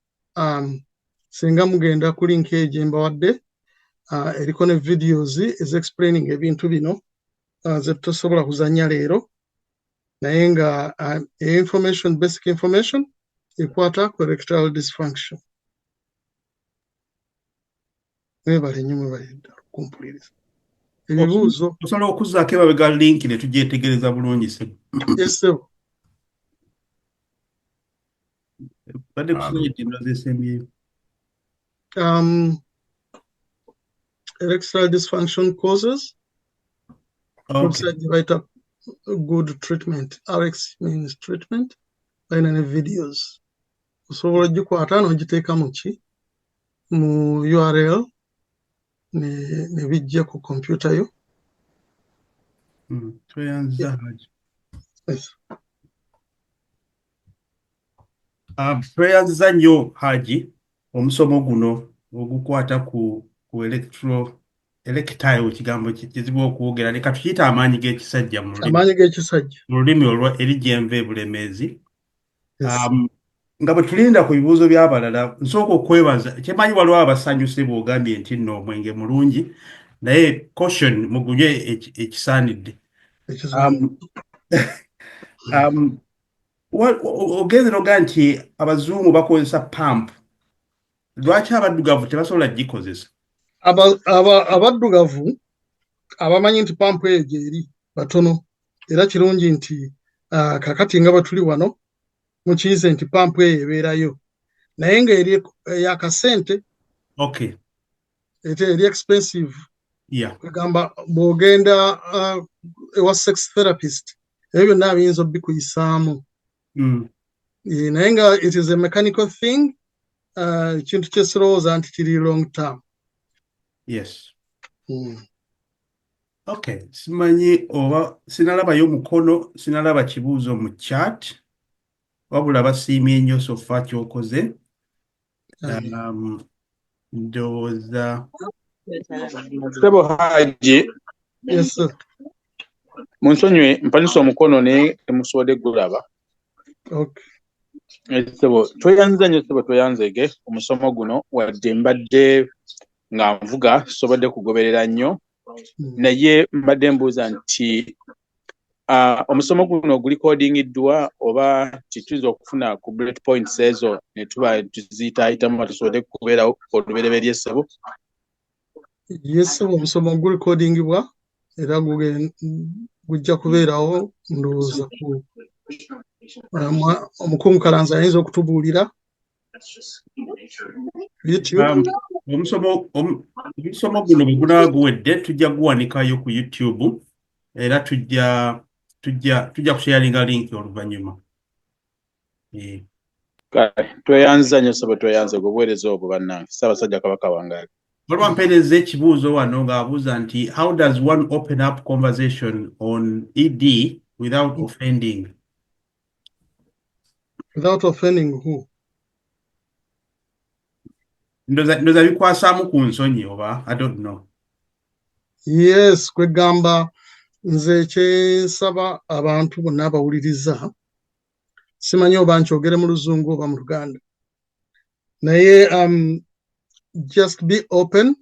singa mugenda ku link ejo mbawadde eriko ne videos explaining ebintu bino ze tusobola kuzanya leero naye nga information, basic information ekwata ku erectile dysfunction. Mwebale nnyo mwebale ddala okumpuliriza ebibuuzo osobola okuzzaako emabega link ne tugyetegereza bulungi ssebo. ssebo. Badde ku slide ndozesemyeyo. Erectile dysfunction causes. Website write up good treatment. RX means treatment. Baina videos. Osobola gikwata n'ogiteeka mu ki mu URL ne bijja ku computer yo. Tweyanza Haji. Yes. Tweyanza nnyo Haji omusomo guno ogukwata ku erectile kigambo kizibu okuwogera leka tukiyita amaanyi g'ekisajja mu lulimi erijjenva ebulemeezi. Nga bwe tulinda ku bibuuzo by'abalala nsooka okwebaza kyemanyi waliwo abasanyuse bw'ogambye nti nno omwenge mulungi naye caution muguye ekisaanidde. Ogenze noga nti abazungu bakozesa pampu. Lwaki abaddugavu tebasobola gikozesa? Abaddugavu abamanyi nti pampu eyo gyeri batono era kirungi nti kakati nga batuli wano mukiyize nti pampu eyo ebeerayo naye nga eri yakasente. Okay. Eri expensive. Yeah. Kugamba bw'ogenda ewa sex therapist ebyo byonna biyinza obikuyisaamu. Naye nga it is a mechanical thing. Kintu kyesirowooza nti kiri long term. Yes. Okay. Simanyi oba sinalabayo mukono sinalaba kibuuzo mu chat wabula basiimye nnyo sofa kyokoze. Ndowooza Ssebo Haji. Yes sir. Munsonyiwe mpanisa omukono naye temusobodde gulaba. Okay. Ssebo tweyanza nnyo ssebo tweyanzege omusomo guno wadde mbadde nga nvuga sobodde kugoberera nnyo naye mbadde mbuuza nti omusomo guno gulikodingiddwa oba tituyinza okufuna ku bullet points ezo ne tuba tuziyitaayitamu tusobodde kubeerawo olubereberye ssebo. Yes sebo omusomo gulikodingibwa era gujja kubeerawo ndowooza ku omukungu Kalanzi ayinza okutubuulira. omusomo guno bwe gunaba guwedde tujja guwanikayo ku YouTube era tujja kusharinga link oluvannyuma. Tweyanza nnyo ssebo tweyanze obuweereza obwo bannange Ssaabasajja Kabaka wange. Waliwo mpeereza ekibuuzo wano ng'abuuza nti how does one open up conversation on ED without offending? Without offending who? Ndoza bikwasaamu ku nsonyi oba I don't know. Yes, kwegamba nze kyensaba abantu bonna abawuliriza simanyi oba nkyogere mu Luzungu oba mu Luganda naye just be open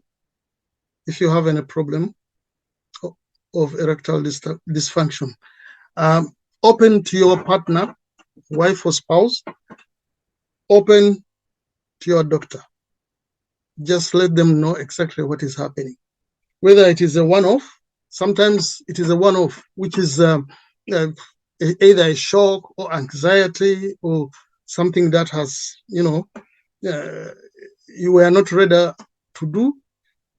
if you have any problem of erectile dysfunction. Open to your partner, wife or spouse, open to your doctor. Just let them know exactly what is happening. Whether it is a one-off, sometimes it is a one-off, which is either a shock or anxiety or something that has, you were not ready to do.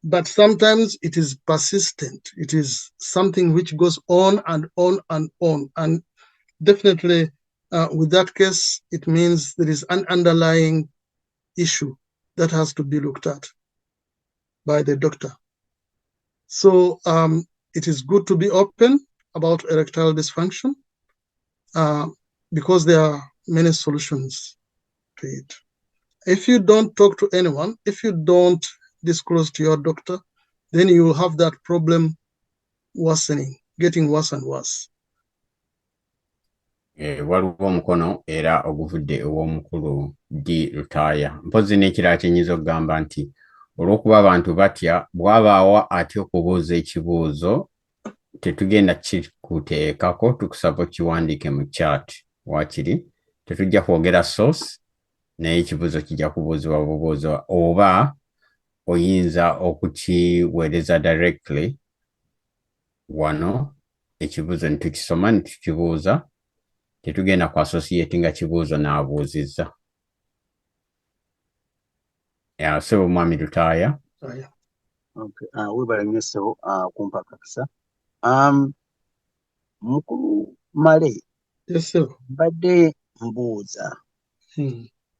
But sometimes it is persistent. It is something which goes on and on and on. And definitely with that case, it means there is an underlying issue that has to be looked at by the doctor. So it is good to be open about erectile dysfunction because there are many solutions to it. If you don't talk to anyone, if you don't disclose to your doctor, then you will have that problem worsening, getting worse and worse. waliwo omukono era oguvudde ow'omukulu D. Lutaaya. Mpozi n'ekirala kyenyinza okugamba nti olw'okuba abantu batya bw'abaawo atya okubuuza ekibuuzo tetugenda kikuteekako, tukusaba okiwandiike mu chat. Waakiri tetujja kwogera source naye ekibuuzo kijja kubuuzibwa bubuuzo, oba oyinza okukiweereza directly wano ekibuuzo ne tukisoma ne tukibuuza, tetugenda ku associate nga kibuuzo n'abuuzizza. Ssebo Mwami Lutaaya. Webala nnyo ssebo kumpakakisa. Mukulu Male, mbadde mbuuza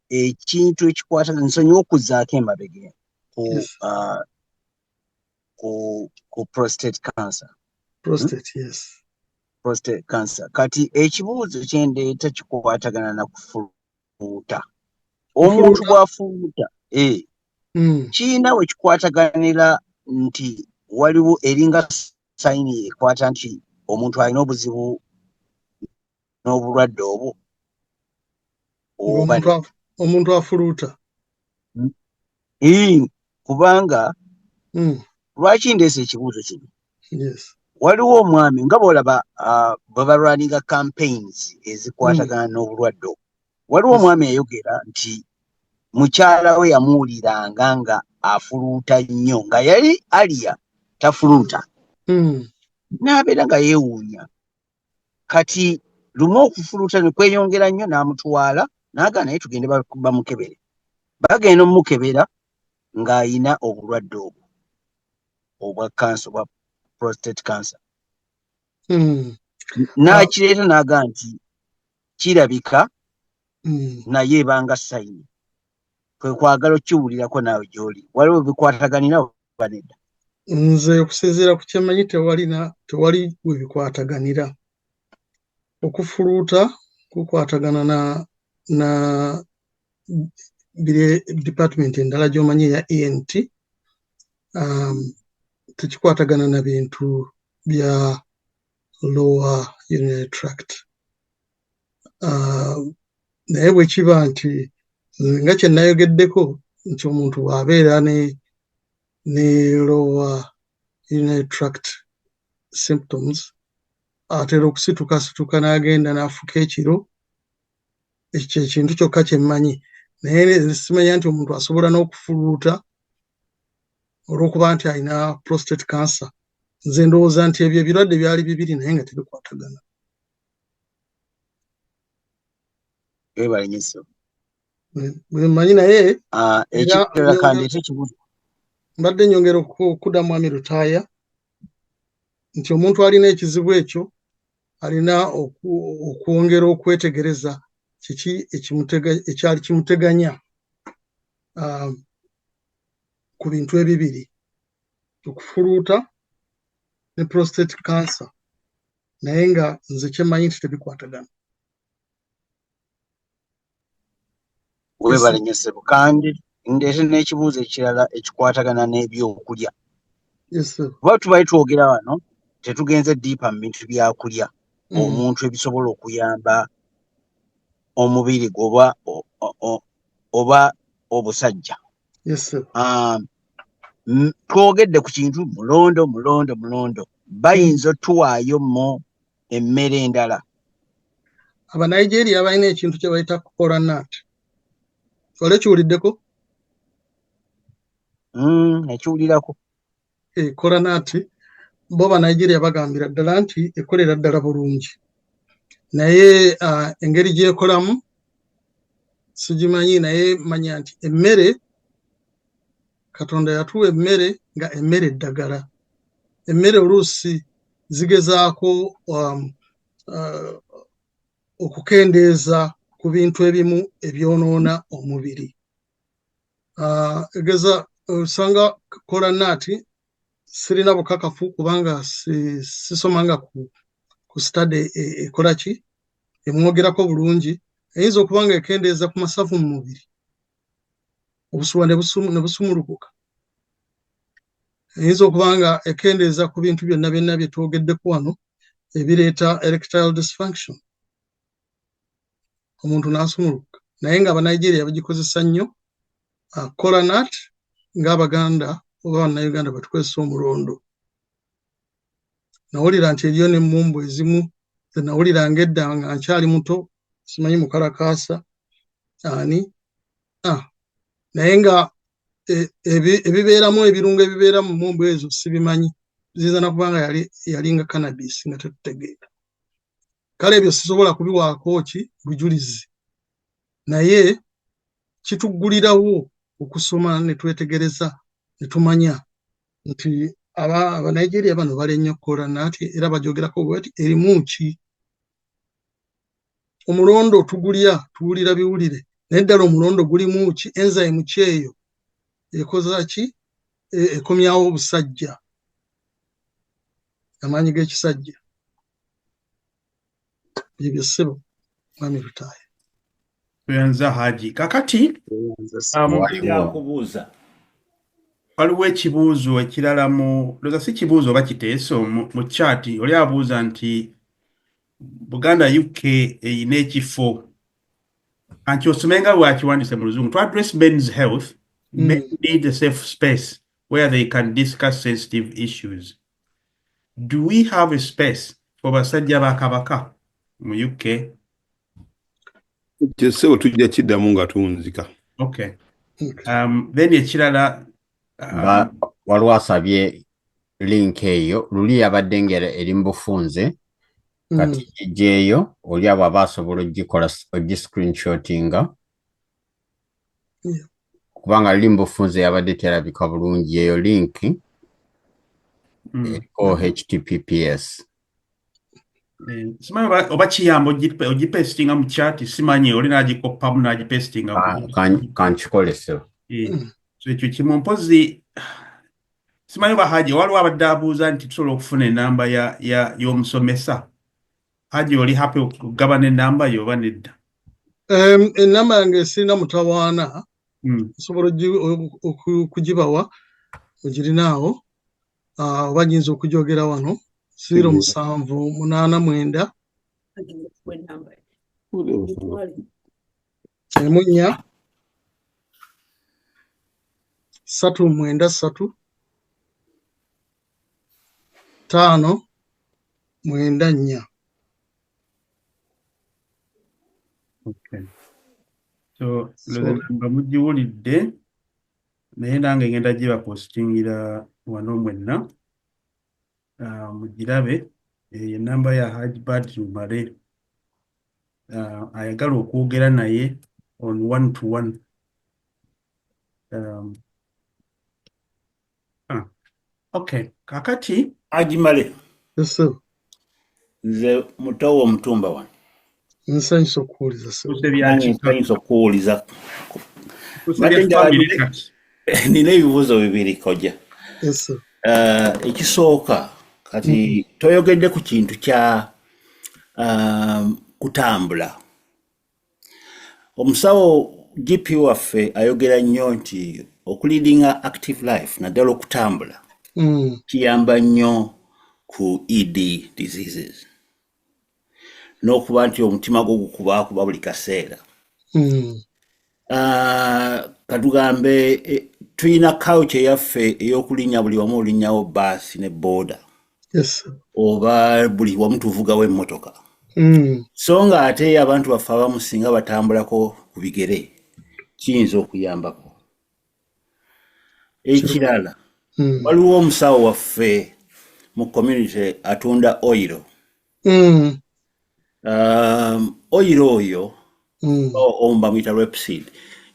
ekintu ekikwata, nsonyiwa okuzzaako emabega ku prostate cancer. Prostate cancer. Kati ekibuuzo kyendeeta kikwatagana na kufuluuta. Omuntu bw'afuluuta kiina we kikwataganira nti waliwo eringa sayini ekwata nti omuntu alina obuzibu n'obulwadde obwo. Omuntu afuluuta. Kubanga lwaki ndeese ekibuuzo kino? Waliwo omwami nga bw'olaba bwe balwaninga campaigns ezikwatagana n'obulwadde obwo. Waliwo omwami yayogera nti mukyala we yamuwuliranga nga afuluuta nnyo, nga yali aliya tafuluuta. N'abeera nga yeewuunya. Kati lumu okufuluuta ne kweyongera nnyo, n'amutwala n'agaana naye tugende bamukebere. Bagenda omukebera ng'ayina obulwadde obwo obwa cancer, obwa prostate cancer. N'akireeta n'agaa nti kirabika naye ebanga sayini. Kwe kwagala okiwulirako naawe gy'oli. Waliwo bikwataganira oba nedda? Nze okusinziira ku kyemanyi tewali we bikwataganira. Okufuluuta kukwatagana na bire department endala gy'omanyi eya ENT. Tekikwatagana na bintu bya lower urinary tract. Naye bwe kiba nti nga kye nayogeddeko nti omuntu bw'abeera ne lower urinary tract symptoms atera okusituka n'agenda n'afuka ekiro. Ekyo ekintu kyokka kye mmanyi, naye simanya nti omuntu asobola n'okufuluuta olw'okuba nti alina prostate cancer. Nze ndowooza nti ebyo ebirwadde byali bibiri naye nga tebikwatagana. Webale nnyo ssebo. Mmanyi naye ekirala kandeeta ekibuuzo. Mbadde nyongera okudda Mwami Lutaaya nti omuntu alina ekizibu ekyo alina okwongera okwetegereza kiki ekyali kimuteganya ku bintu ebibiri, okufuluuta ne prostate cancer, naye nga nze kyemanyi nti tebikwatagana. Webale nnyo ssebo. Kandi ndeete n'ekibuuzo ekirala ekikwatagana n'ebyokulya. Kuba tubali twogera wano tetugenze ddiipa mu bintu byakulya omuntu ebisobola okuyamba omubiri gwe oba obusajja. Twogedde ku kintu mulondo. Bayinza otuwaayo mu emmere endala. Abanigeria balina ekintu kye bayita kolanut. Ole kiwuliddeko? Ekiwulirako. Kolanut bo Banigeria bagambira ddala nti ekolera ddala bulungi. Naye engeri gy'ekolamu sigimanyi, naye manya nti emmere, Katonda yatuwa emmere nga emmere eddagala. Emmere oluusi zigezaako okukendeeza ku bintu ebimu ebyonoona omubiri. Egeza osanga kolanut sirina bukakafu kubanga sisomanga ku study ekola ki emwogerako bulungi, eyinza okubanga ekendeeza ku masavu mu mubiri, obusuwa ne busumulukuka. Eyinza okubanga ekendeeza ku bintu byonna bye twogeddeko wano ebireeta erectile dysfunction. omuntu n'asumuluka naye nga Abanigeria bagikozesa nnyo kola nut ng'Abaganda oba Bannayuganda batukozesa omulondo. Nawulira nti eriyo n'emmumbu ezimu ze nawuliranga edda nga nkyali muto simanyi mukalakaasa ani naye nga ebibeeramu ebirungo ebibeera mu mmumbu ezo sibimanyi ziyinza na kubanga yalinga cannabis nga tetutegeera. Kale ebyo sisobola kubiwaako ki bujulizi naye kituggulirawo okusoma ne twetegereza ne tumanya nti Abanigeria bano balya nnyo kola nut era bajogerako bweti erimu ki. Omulondo tugulya tuwulira biwulire naye ddala omulondo gulimu ki enzyme ki eyo ekoza ki ekomyawo obusajja amaanyi g'ekisajja ebyo ssebo mwami Lutaya. Tuyanza Haji kakati waliwo ekibuuzo ekirala loza si kibuuzo oba kiteeso mu chaati oli abuuza nti Buganda UK eyina ekifo anti osomenga bwakiwandise mu Luzungu to address men's health men need a safe space where they can discuss sensitive issues. Do we have a space for basajja ba Kabaka mu UK? Kyesebo tujja kiddamu nga tunzika. Okay. Then ekirala waliwo asabye link eyo luli yabadde ngera eri mu bufunze kati gijjeeyo oli abo abasobola ogikola ogiscreenshotinga kubanga luli mu bufunze yabadde terabika bulungi eyo link eriko https. Simanyi oba kiyamba ogipestinga mu chat simanyi oli n'agikoppamu n'agipestinga kankikole so ekyo kimu mpozi simanyi oba Haji waliwo abadde abuuza nti tusobola okufuna enamba y'omusomesa. Haji oli happy okugabana enamba yo oba nedda? Enamba yange sirina mutawaana osobola okugibawa ogirinaawo oba nyinza okujogera wano 0789 emunya 393 594. Okay. So mugiwulidde naye nange ngenda gibapostingira wano mwenna mugirabe enamba ya Haji Badru Male ayagala okwogera naye on 1-to-1. Okay, kakati Haji Male. Yes, sir. Nze mutawo omutumba wano. Nsanyusa okuwuliza sir. Nsanyusa okuwuliza. Nina ebibuuzo bibiri kojja. Yes, sir. Ekisooka kati toyogedde ku kintu kya kutambula. Omusawo GP waffe ayogera nnyo nti okuleadinga active life naddala okutambula kiyamba nnyo ku ED diseases n'okuba nti omutima gwo gukuba buli kaseera. Katugambe tuyina culture yaffe ey'okulinnya buli wamu olinnyawo baasi ne booda. Yes. Oba buli wamu tuvugawo emmotoka. So nga ate abantu baffe abamu singa batambulako ku bigere kiyinza okuyambako. Ekirala waliwo omusawo waffe mu community atunda oil. Oil oyo omba mwita Repsid.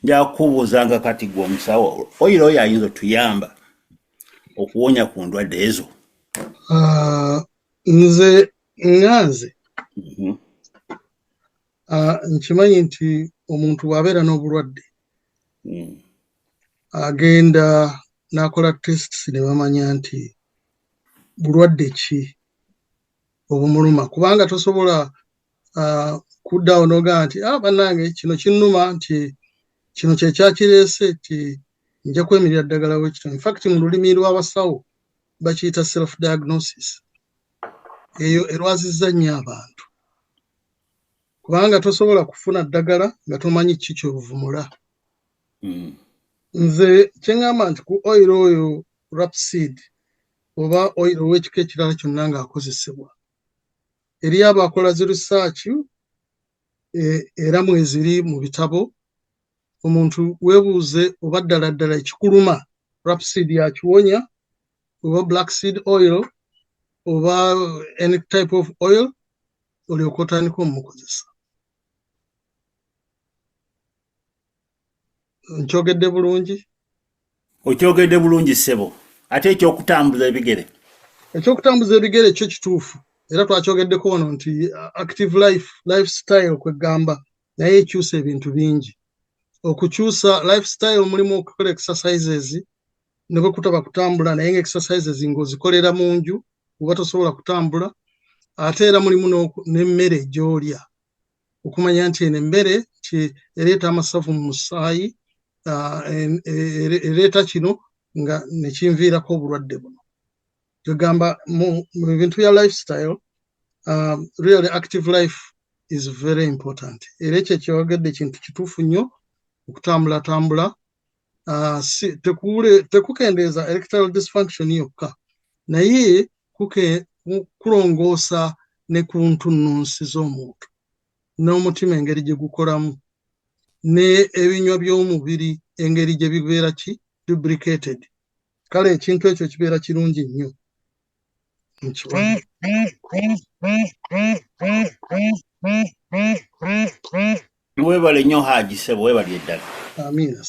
Njakubuuzanga kati gwe omusawo oil oyo ayinza otuyamba okuwonya ku ndwadde ezo. Nze nganze nkimanyi nti omuntu bw'abeera n'obulwadde agenda n'akola tests ne bamanya nti bulwadde ki obumuluma kubanga tosobola kuddawo n'ogamba nti bannange kino kinnuma nti kino kye kyakireese nti nja kwemirira ddagala w'ekito. In fact mu lulimi lw'abasawo bakiyita self diagnosis. Eyo erwazizza nnyo abantu kubanga tosobola kufuna ddagala nga tomanyi ki ky'ovumula. Nze kyeŋŋamba nti ku oil oyo rapeseed oba oil ow'ekika ekirala kyonna ng'akozesebwa eri abakola zi research era mweziri mu bitabo, omuntu weebuuze oba ddala ddala ekikuluma rapeseed yakiwonya oba black seed oil oba any type of oil olyoka otandika omukozesa. Nkyogedde bulungi? Okyogedde bulungi ssebo. Ate ekyokutambuza ebigere? Ekyokutambuza ebigere kyo kituufu era twakyogeddeko wano nti active lifestyle kwegamba naye ekyusa ebintu bingi. Okukyusa lifestyle mulimu okukola exercises ne bwe kutaba kutambula naye nga exercises ng'ozikolera mu nju oba tosobola kutambula, ate era mulimu n'emmere gy'olya okumanya nti eno emmere ereeta amasavu mu musaayi, ereeta kino nga nekinviirako obulwadde buno. Twegamba mu bintu bya lifestyle, really active life is very important. Era ekyo kyogedde kintu kituufu nnyo okutambulatambula. Tekukendeeza erectile dysfunction yokka, naye kulongoosa ne ku ntunnunsi z'omuntu n'omutima engeri gye gukolamu ne ebinywa by'omubiri engeri gye bibeera lubricated. Kale ekintu ekyo kibeera kirungi nnyo. Weebale nnyo Haji ssebo, weebale eddala. Amiina.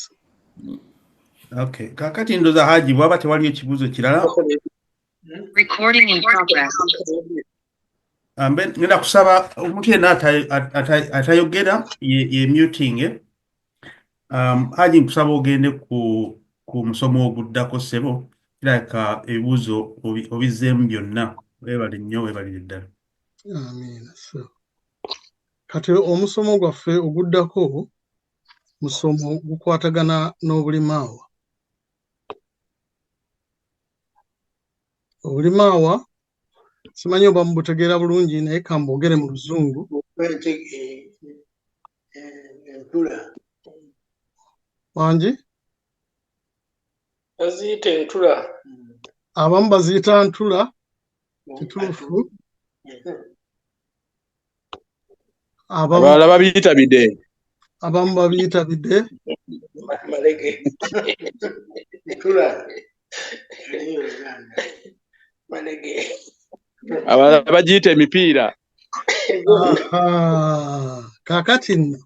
Okay, kakati ndoza Haji bwaba tewaliyo ekibuuzo kirala. Recording in progress. Ngenda kusaba omuntu yenna atayogera ye muting. Haji nkusaba ogende ku musomo oguddako ssebo, kirabika ebibuuzo obizzeemu byonna. Weebale nnyo, weebale eddala. Amiina. Kati omusomo gwaffe oguddako musomo gukwatagana n'obulimaawa. Obulimaawa simanyi oba mubutegeera bulungi naye kambogere mu Luzungu. Wangi? Baziyita entula. Abamu baziyita ntula, kituufu. Abalala babiyita bide. Abamu babiyita bide. Malege. Entula. Malege. Abalala bagiyita emipiira. Kaakati nno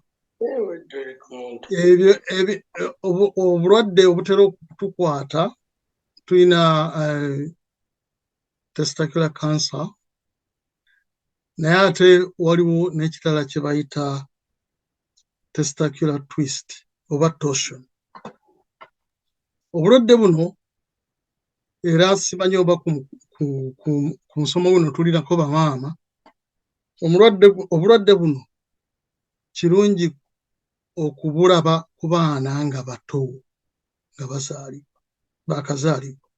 obulwadde obutera okutukwata tulina testicular cancer, naye ate waliwo n'ekitala kye bayita testicular twist oba torsion. Obulwadde buno era simanyi oba ku nsomo buno tulirako bamaama. Obulwadde buno kirungi okubulaba ku baana nga bato nga bakazaalibwa.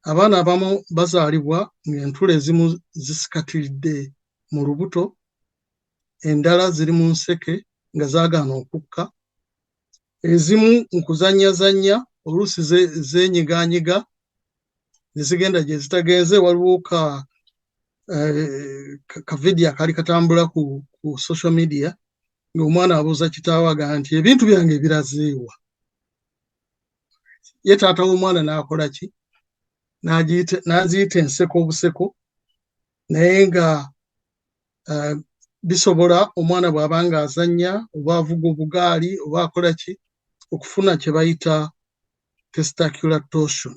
Abaana abamu bazaalibwa ng'entula ezimu zisikatiridde mu lubuto, endala ziri mu nseke nga zaagaana okukka, ezimu nkuzannyazannya oluusi zeenyigaanyiga ne zigenda gye zitagenze. Waliwo ka vidiyo akali katambula ku social media ng'omwana abuuza kitaawe agamba nti ebintu byange birazeewa. Ye taata w'omwana n'akola ki? N'aziyita enseko obuseko, naye nga bisobola omwana bw'aba ng'azannya oba avuga obugaali oba akola ki okufuna kye bayita testicular torsion.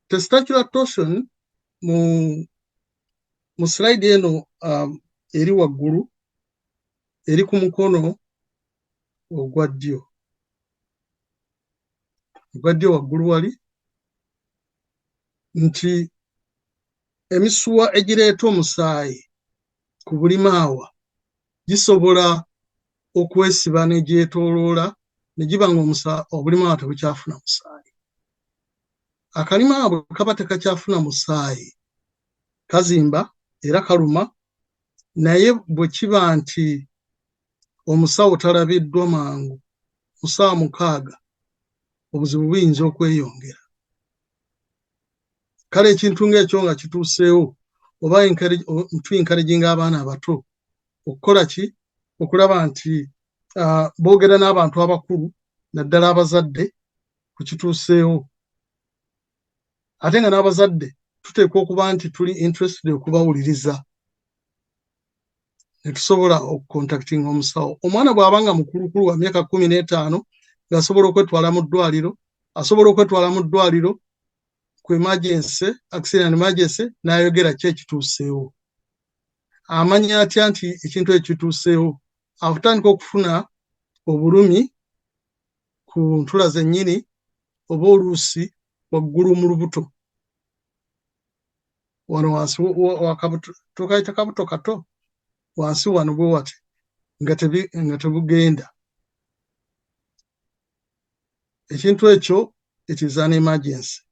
Testicular torsion mu slide eno eri waggulu eri ku mukono ogwa ddyo. Waggulu wali nti emisuwa egireeta omusaayi ku bulimaawa gisobola okwesiba ne gyetooloola ne giba nga obulimaawa tebukyafuna musaayi. Akalimaawa bwe kaba tekakyafuna musaayi kazimba era kaluma naye bwe kiba nti omusawo talabiddwa mangu mu ssaawa 6 obuzibu buyinza okweyongera. Kale ekintu ng'ekyo nga kituuseewo oba encouraginga abaana abato okukola ki? Okulaba nti boogera n'abantu abakulu naddala abazadde ku kituuseewo. Ate nga n'abazadde tuteekwa okuba nti tuli interested okubawuliriza ne tusobola okucontactinga omusawo. Omwana bw'aba nga mukulukulu wa myaka 15 ng'asobola okwetwala mu ddwaliro, asobola okwetwala mu ddwaliro ku emergency, accident emergency, n'ayogera ki ekituuseewo. Amanya atya nti ekintu ekituuseewo? Akutandika okufuna obulumi ku ntula zennyini oba oluusi waggulu mu lubuto. Wano wansi tukayita kabuto kato, wansi wano bwe wati nga tebugenda. Ekintu ekyo it is an emergency.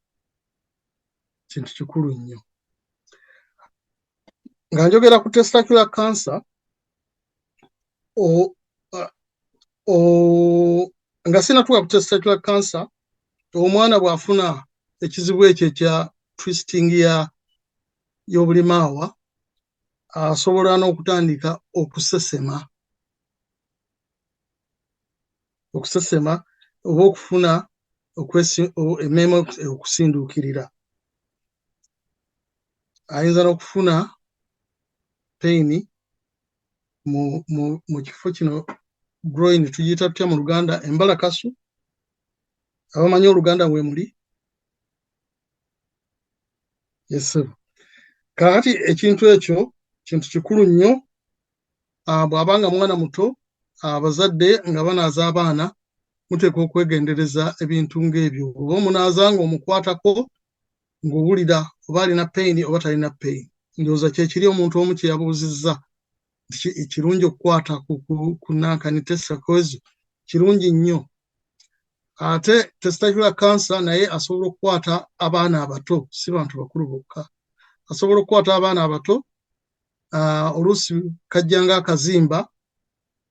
Kintu kikulu nnyo. Nga njogera ku testicular cancer, nga sinatuuka ku testicular cancer, omwana bw'afuna ekizibu ekyo ekya twisting y'obulimaawa asobola n'okutandika okusesema oba okufuna emmeeme okusinduukirira. Ayinza n'okufuna pain mu kifo kino groin, tugiyita tutya mu Luganda? Embalakasu. Abamanyi Oluganda mwe muli? Yes. Kakati ekintu ekyo kintu kikulu nnyo. Bw'abanga mwana muto, abazadde nga banaaza abaana muteekwa okwegendereza ebintu ng'ebyo. Oba omunaaza ng'omukwatako ng'owulira oba alina pain oba talina pain. Ndowooza kyekiri omuntu omu kye yabuuzizza nti kirungi okukwata ku nankani testicles, kirungi nnyo. Ate testicular cancer naye asobola okukwata abaana abato, si bantu bakulu bokka. Asobola okukwata abaana abato, oluusi kajja ng'akazimba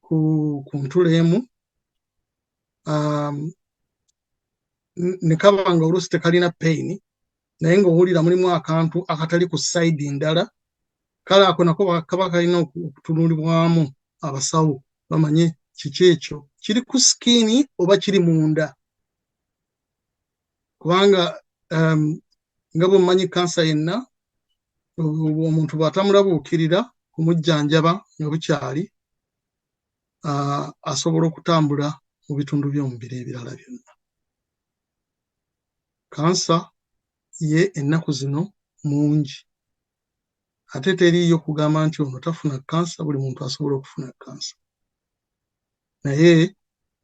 ku ntula emu, ne kaba nga oluusi tekalina pain, naye ng'owulira mulimu akantu akatali ku side ndala. Kale ako nako kaba kalina okutunulibwamu abasawo bamanye kiki ekyo. Kiri ku skin oba kiri munda? Kubanga nga bwe mumanyi kansa yenna omuntu bw'atamulabuukirira kumujjanjaba nga bukyali, asobola okutambula mu bitundu by'omubiri ebirala byonna. Kansa ye ennaku zino mungi. Ate teriiyo kugamba nti ono tafuna kansa, buli muntu asobola okufuna kansa. Naye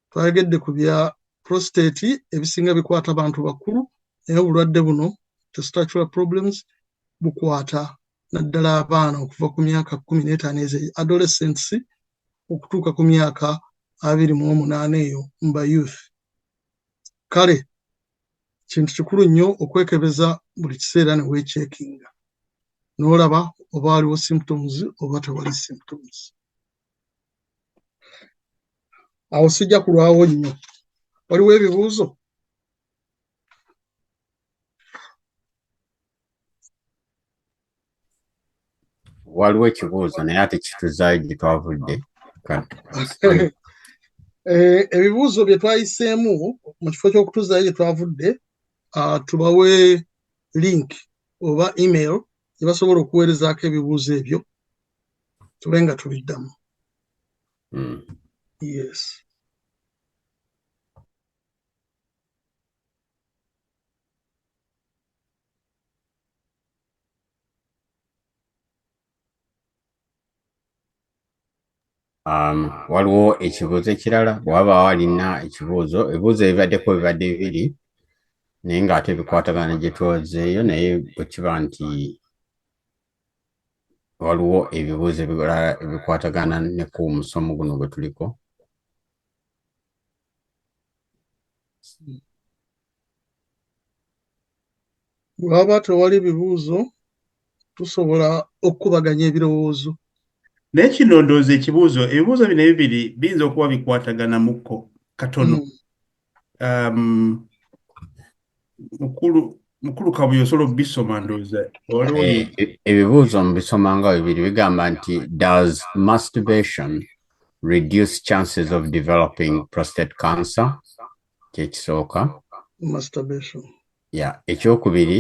twayogedde ku bya prostate ebisinga bikwata abantu bakulu, naye obulwadde buno testicular problems bukwata naddala abaana okuva ku myaka 15 ezo adolescents okutuuka ku myaka 28 eyo mba youth. Kale kintu kikulu nnyo okwekebeza buli kiseera ne weechekinga n'olaba oba waliwo symptoms oba tewali symptoms. Awo sijja kulwawo nnyo. Waliwo ebibuuzo? Waliwo ekibuuzo naye ate kituzaayo gye twavudde. Ebibuuzo bye twayiseemu mu kifo ky'okutuzaayo gye twavudde, tubawe link oba email gye basobola okuweerezaako ebibuuzo ebyo tube nga tubiddamu. Yes. Waliwo ekibuuzo ekirala bw'aba walina ekibuuzo, ebibuuzo ebibaddeko bibadde bibiri naye ng'ate bikwatagana gye twozeeyo, naye bwe kiba nti waliwo ebibuuzo ebirala ebikwatagana ne ku musomo guno gwe tuliko. Bw'aba tewali bibuuzo tusobola okukubaganya ebirowoozo N'ekino ndowooza ebibuuzo bino ebibiri biyinza okuba bikwatagana mukko katono. Mukulu Kabuye osobola okubisoma ndowooza. Ebibuuzo mbisoma nga bibiri bigamba nti does masturbation reduce chances of developing prostate cancer? Kyekisooka. Masturbation. Yeah. Ekyokubiri,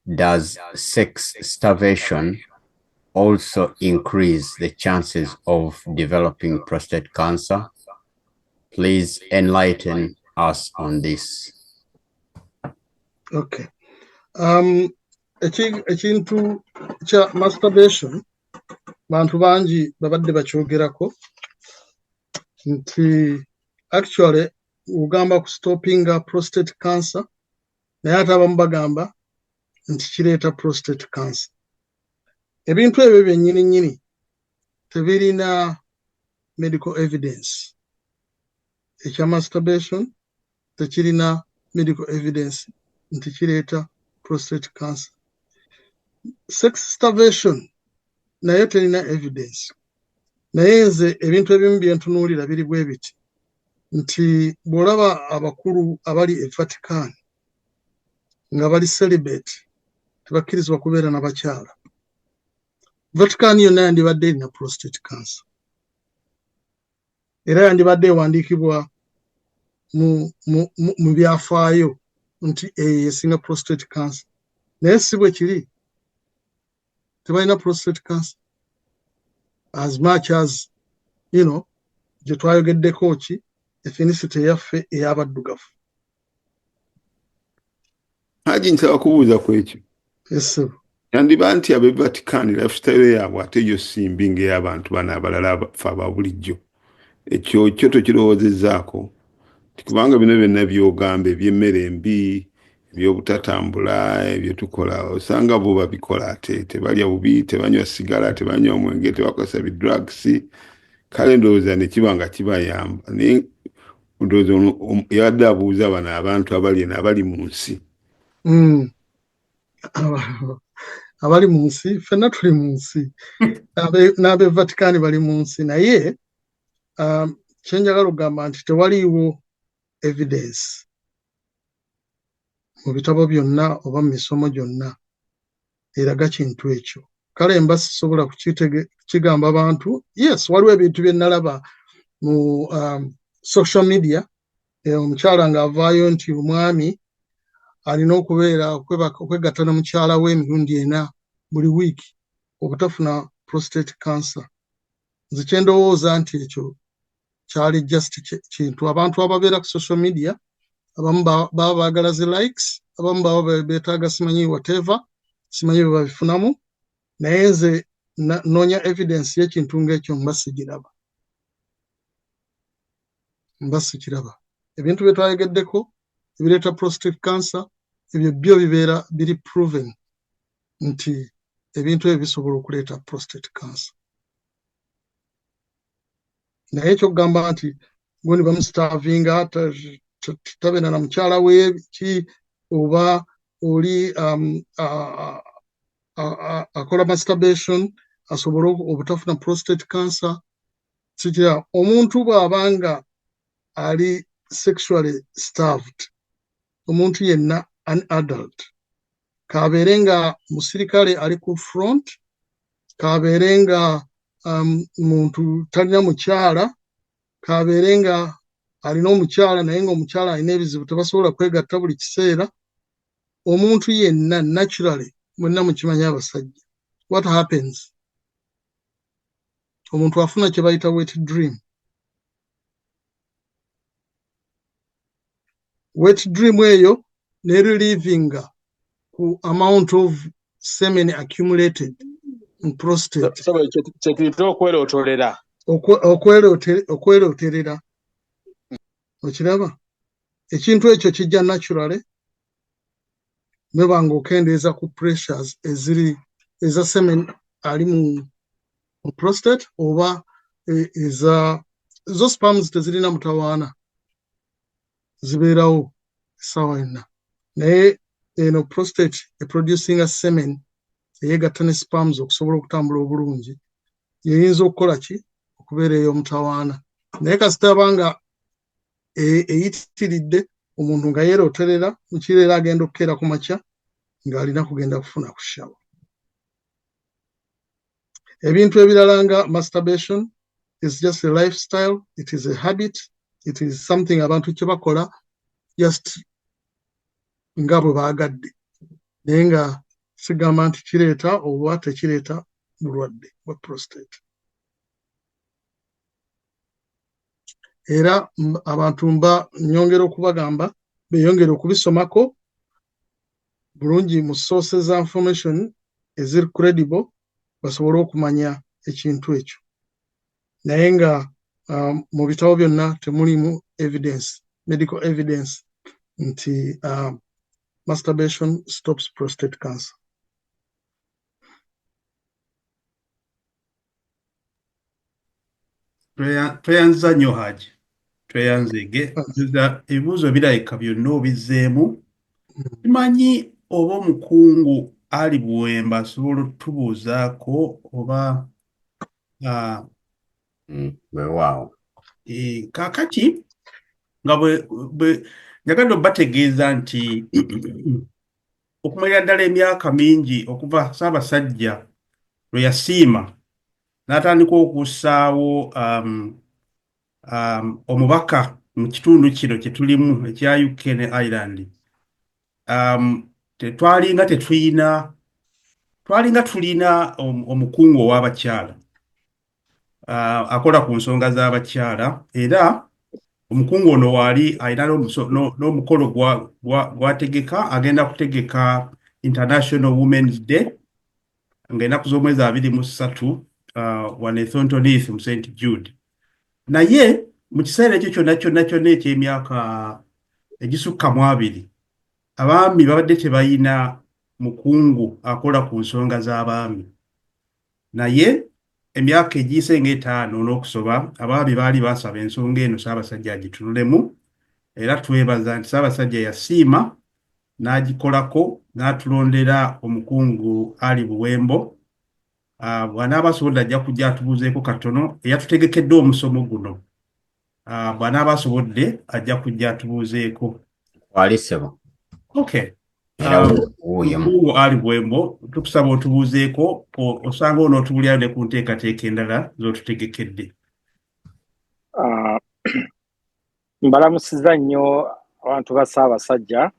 does sex starvation also increase the chances of developing prostate cancer? Please enlighten us on this. Okay. Ekintu kya masturbation bantu bangi babadde bakyogerako nti actually ugamba ku stopping prostate cancer naye ate abamu bagamba nti kireeta prostate cancer. Ebintu ebyo byennyini tebirina medical evidence. Ekya masturbation tekirina medical evidence nti kireeta prostate cancer. Sex starvation naye terina evidence. Naye nze ebintu ebimu bye ntunuulira biri bwe biti nti bw'olaba abakulu abali e Vatican nga bali celibate tebakkirizibwa kubeera n'abakyala. Vatican yonna yandibadde erina prostate cancer. Era yandibadde ewandiikibwa mu byafaayo nti esinga prostate cancer. Naye si bwe kiri. Tebalina prostate cancer. As much as, gye twayogeddeko ki ethnicity yaffe ey'abaddugavu. Haji nsaba kubuuza ku ekyo. Yes. Yandiba nti abe Vatican lifestyle yaabwe ate yo simbi ng'ey'abantu bano abalala ffe aba bulijjo. Ekyo kyo tokirowoozezaako. Kubanga bino byonna by'ogamba eby'emmere embi, ebyobutatambula, ebyo tukola, osanga bo babikola ate. Tebalya bubi, tebanywa sigala, tebanywa omwenge, tebakozesa bidrugs. Kale ndowooza ne kiba nga kibayamba. Naye ndowooza yabadde abuuza bano abantu abali mu nsi. Abali mu nsi, ffenna tuli mu nsi. N'abe Vatican bali mu nsi. Naye kye njagala okugamba nti tewaliiwo evidence mu bitabo byonna oba mu misomo gyonna eraga kintu ekyo. Kale mba sisobola kukigamba abantu. Yes, waliwo ebintu bye nalaba mu social media, omukyala ng'avaayo nti omwami alina okubeera okwegatta na mukyala we emirundi 4 buli wiiki obutafuna prostate cancer. Nze kye ndowooza nti ekyo kyali just kintu abantu ababeera ku social media abamu baba baagala zi likes, abamu baba beetaaga simanyi whatever, simanyi bwe babifunamu. Naye nze noonya evidence y'ekintu ng'ekyo mba sikiraba. Ebintu bye twayogeddeko ebireeta prostate cancer ebyo byo bibeera biri proven nti ebintu ebyo bisobola okuleeta prostate cancer. Naye ekyokugamba nti gundi bamustarvinga tabeera na mukyala we ki oba oli akola masturbation asobole obutafuna prostate cancer. Sikira omuntu bw'abanga ali sexually starved, omuntu yenna an adult, kabeere nga musirikale ali ku front, kabeere nga muntu talina mukyala, kabeere nga alina omukyala naye ng'omukyala alina ebizibu tebasobola kwegatta buli kiseera. Omuntu yenna naturally mwenna mukimanyi abasajja, what happens? Omuntu afuna kye bayita wet dream. Wet dream eyo ne relievinga ku amount of semen accumulated in prostate. Kyetuyita okwerooterera. Okwerooterera. Okiraba? Ekintu ekyo kijja naturally nebanga okendeeza ku pressures eza semen ali mu prostate oba zo sperms tezirina mutawaana zibeerawo essaawa yonna. Naye eno prostate eproducinga semen eyeegatta ne sperms okusobola okutambula obulungi yeyinza okukola ki okubeera ey'omutawaana naye kasita abanga eyitiridde omuntu nga yeeroterera mu kiro era agenda okukeera ku makya ng'alina kugenda kufuna ku shawa. Ebintu ebirala nga masturbation is just a lifestyle, it is a habit, it is something abantu kye bakola just nga bwe baagadde naye nga sigamba nti kireeta oba tekireeta bulwadde bwa prostate. Era abantu nyongera okubagamba beeyongere okubisomako bulungi mu sources za information eziri credible basobole okumanya ekintu ekyo naye nga mu bitabo byonna temulimu evidence, medical evidence nti masturbation stops prostate cancer. Tweyanza nnyo Haji, tweyanzege ebibuuzo birabika byonna obizzeemu. Simanyi oba omukungu Ali Buwemba asobola otubuuzaako oba weewaawo. Kaakati nga bwe njagadde obategeeza nti okumalira ddala emyaka mingi okuva Ssaabasajja lwe yasiima n'atandika okussaawo omubaka mu kitundu kino kye tulimu ekya UK ne Ireland, twalinga tulina omukungu ow'abakyala akola ku nsonga z'abakyala, era omukungu ono waali alina n'omukolo gwategeka agenda kutegeka International Women's Day ng'ennaku z'omwezi 23 wano e Thornton Heath mu St. Jude. Naye mu kiseera ekyo kyonna eky'emyaka egisukka mu 2 abaami babadde tebalina mukungu akola ku nsonga z'abaami, naye emyaka egiyise nga 5 n'okusoba abaami baali basaba ensonga eno Ssaabasajja agitunulemu, era twebaza nti Ssaabasajja yasiima n'agikolako n'atulondera omukungu Ali Buwembo. Bw'anaaba asobodde ajja kujja atubuuzeeko katono, eyatutegekedde omusomo guno bw'anaaba asobodde ajja kujja atubuuzeeko. Wali ssebo. Okay. Omukungu Ali Buwembo tukusaba otubuuzeeko, osanga onootubulira ne ku nteekateeka endala z'otutegekedde. Mbalamusiza nnyo abantu ba Ssaabasajja.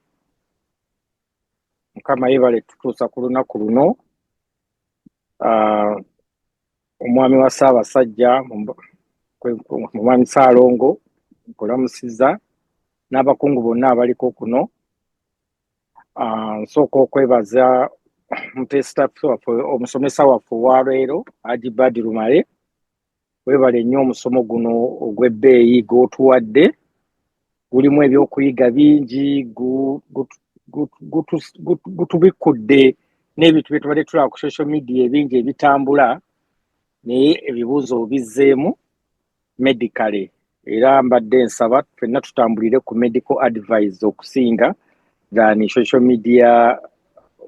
Mukama yeebale tutuusa ku lunaku luno. Omwami wa Ssaabasajja Mwami Ssaalongo nkulamusiza n'abakungu bonna abaliko kuno. Nsooka okwebaza omutesitaffe waffe, omusomesa waffe olwaleero Haji Badru Male, weebale nnyo omusomo guno ogw'ebbeeyi gw'otuwadde. Gulimu ebyokuyiga bingi, gutubikkudde n'ebintu bye tubadde tulaba ku social media ebingi ebitambula, naye ebibuuzo obizzeemu medically, era mbadde nsaba ffenna tutambulire ku medical advice okusinga than social media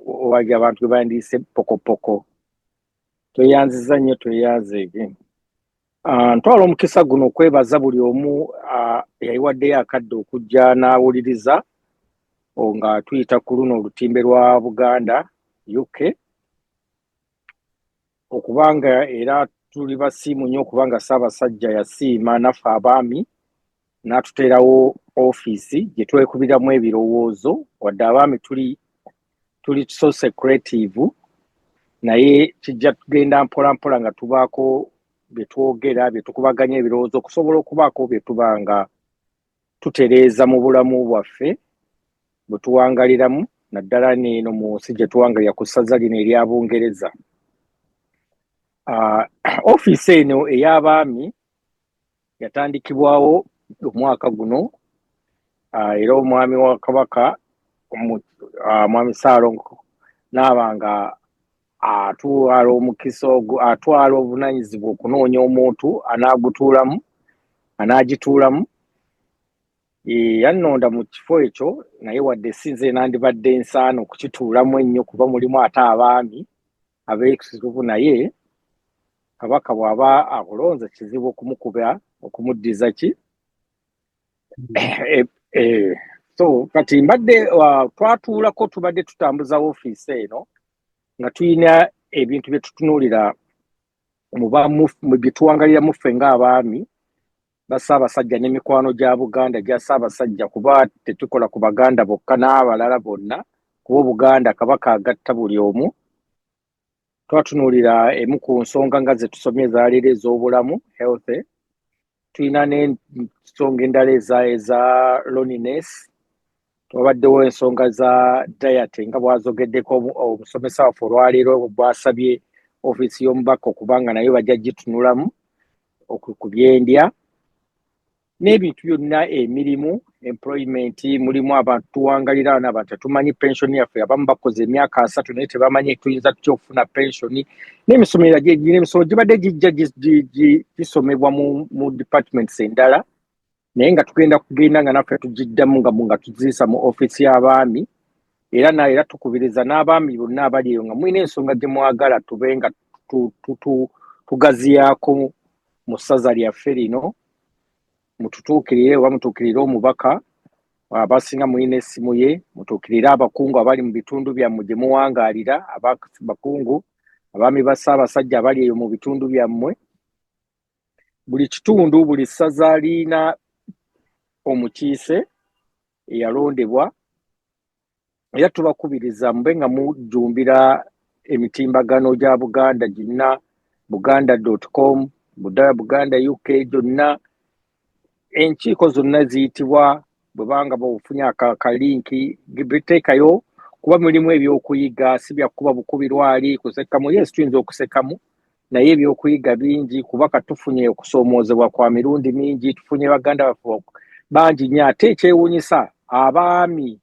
owaga abantu ge bandiyise pokopoko. Tweyanziza nnyo, tweyanzeege. Ntwala omukisa guno okwebaza buli omu yayiwaddeyo akadde okujja n'awuliriza nga tuyita ku luno olutimbe lwa Buganda UK, okubanga era tuli basiimu nnyo okubanga Ssaabasajja yasiima naffe abaami n'atuteerawo ofiisi gye twekubiramu ebirowoozo. Wadde abaami tuli so secretive, naye kijja tugenda mpola mpola nga tubaako bye twogera, bye tukubaganya ebirowoozo, okusobola okubaako bye tubanga tutereeza mu bulamu bwaffe bwe tuwangaliramu, naddala neeno mu nsi gye tuwangalira ku ssaza lino erya Bungereza. Ofiisi eno ey'abaami yatandikibwawo omwaka guno, era omwami wa Kabaka Mwami Ssaalongo n'abanga atwala omukisa atwala obuvunaanyizibwa okunoonya omuntu anaagituulamu. Yannonda mu kifo ekyo, naye wadde sinze nandibadde nsaana okukituulamu ennyo kuba mulimu ate abaami abeekisifu, naye kabaka bw'aba akulonze kizibu okumukuba okumuddiza ki so kati mbadde twatuulako tubadde tutambuza ofiisi eno nga tulina ebintu bye tutunuulira mu bye tuwangalira muffe ng'abaami ba Ssaabasajja n'emikwano gya Buganda gya Ssaabasajja kuba tetukola ku Baganda bokka n'abalala bonna kuba Buganda kabaka agatta buli omu. Twatunuulira emu ku nsonga nga ze tusomye zaaleero ez'obulamu health. Tulina n'ensonga endala eza loneliness. Twabaddewo ensonga za diet nga bwazogeddeko omusomesa waffe olwaleero bwasabye ofiisi y'omubaka okubanga nayo bajja gitunulamu ku byendya n'ebintu byonna emirimu employment mulimu abantu tuwangalira n'abantu tetumanyi pension yaffe abamu bakoze emyaka 3 naye tebamanyi tuyinza tutya okufuna pension n'emisomero gibadde gijja gisomebwa mu departments endala naye nga tugenda nga naffe tugiddamu nga tuziisa mu ofiisi y'abaami era tukubiriza n'abaami bonna abali eyo nga mulina ensonga gye mwagala tube nga tugaziyaako mu ssaza lyaffe lino mututuukirire oba mutuukirire omubaka abasinga mulina essimu ye mutuukirire abakungu abali mu bitundu byammwe gye muwangaalira abakungu abaami ba Ssaabasajja abali eyo mu bitundu byammwe buli kitundu buli ssaza liina omukiise eyalondebwa era tubakubiriza mube nga mujjumbira emitimbagano gya Buganda gyonna buganda.com Buganda UK gyonna enkiiko zonna ziyitibwa bwebanga bwofunye akalinki biteekayo kuba mulimu ebyokuyiga si byakuba bukubirwali kusekamu yes tuyinza okusekamu naye ebyokuyiga bingi kuba katufunye okusoomoozebwa kwa mirundi mingi tufunye Baganda baffe bangi nnyo ate ekyewuunyisa abaami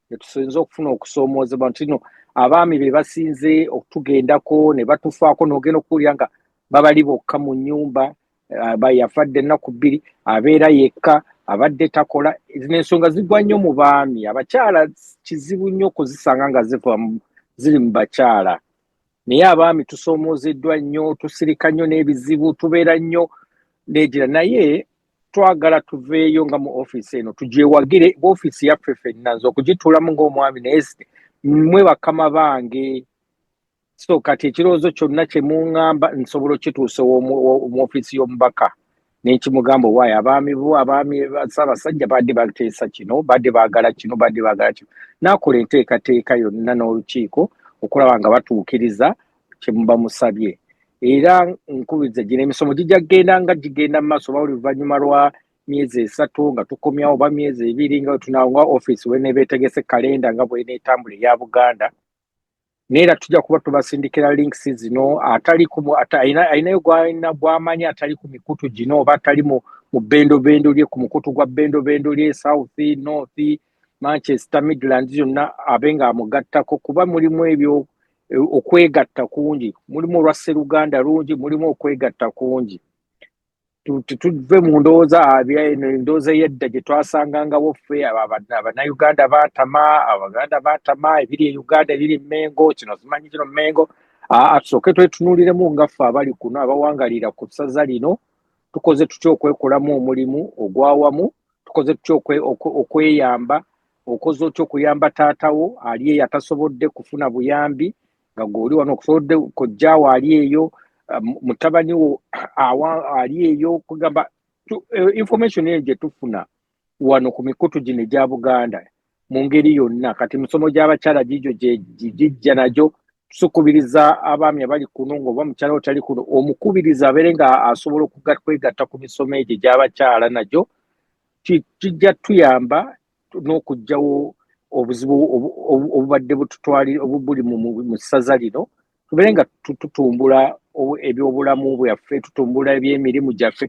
tetusinza okufuna okusoomoozebwa ntino abaami be basinze okutugendako ne batufaako n'ogenda okuwulira nga babali bokka mu nnyumba yafadde ennaku 2 abeera yekka abadde takola n'ensonga zigwa nnyo mu baami abakyala kizibu nnyo okuzisanga nga ziri mu bakyala naye abaami tusoomoozeddwa nnyo tusirika nnyo n'ebizibu tubeera nnyo negira naye twagala tuveeyo nga mu ofiisi eno tugyewagire ofiisi yaffe ffenna nze okugituulamu ng'omwami naye mmwe bakama bange so kati ekirowoozo kyonna kye muŋŋamba nsobola okituusa mu ofiisi y'omubaka n'ekimugamba waayo abaami Ssaabasajja badde bateesa kino badde baagala kino badde baagala kino n'akola enteekateeka yonna n'olukiiko okulaba nga batuukiriza kye muba musabye era nkubiriza gino emisomo gijja gigenda mu maaso oba oluvannyuma lwa myezi 3 nga tukomyawo oba myezi 2 nga tunanga ofiisi w'eneeba etegese kalenda nga bw'eneetambula eya Buganda neera tujja kuba tubasindikira links zino alinayo gw'amanyi atali ku mikutu gino oba atali mu bendobendo lye ku mukutu gwa bendobendo lye South, North, Manchester, Midlands yonna abe nga amugattako kuba mulimu ebyo okwegatta kungi mulimu olwa Sseruganda lungi mulimu okwegatta kungi tuve mu ndowooza yedda gye twasangangawo ffe Abannayuganda Abaganda baatama ebiri e Uganda ebiri Mengo kino simanyi kino Mengo tusooke twetunuuliremu nga ffe abali kuno abawangalira ku ssaza lino tukoze tutya okwekolamu omulimu ogwawamu tukoze tutya okweyamba okoze otya okuyamba taatawo ali eyo atasobodde kufuna buyambi nga gweoli wano okusobodde kojjaawo ali eyo mutabani wo ali eyo kugamba information eyo gye tufuna wano ku mikutu gino egya Buganda mu ngeri yonna kati misomo gy'abakyala gijjo gijja nagyo tusukubiriza abaami abali kuno ng'oba mukyala otali kuno omukubiriza abeere nga asobola okwegatta ku misomo egyo gy'abakyala nagyo kijja tuyamba n'okugjawo obuzibu obubadde buli mu ssaza lino tubeere nga tutumbula ebyobulamu byaffe tutumbula ebyemirimu gyaffe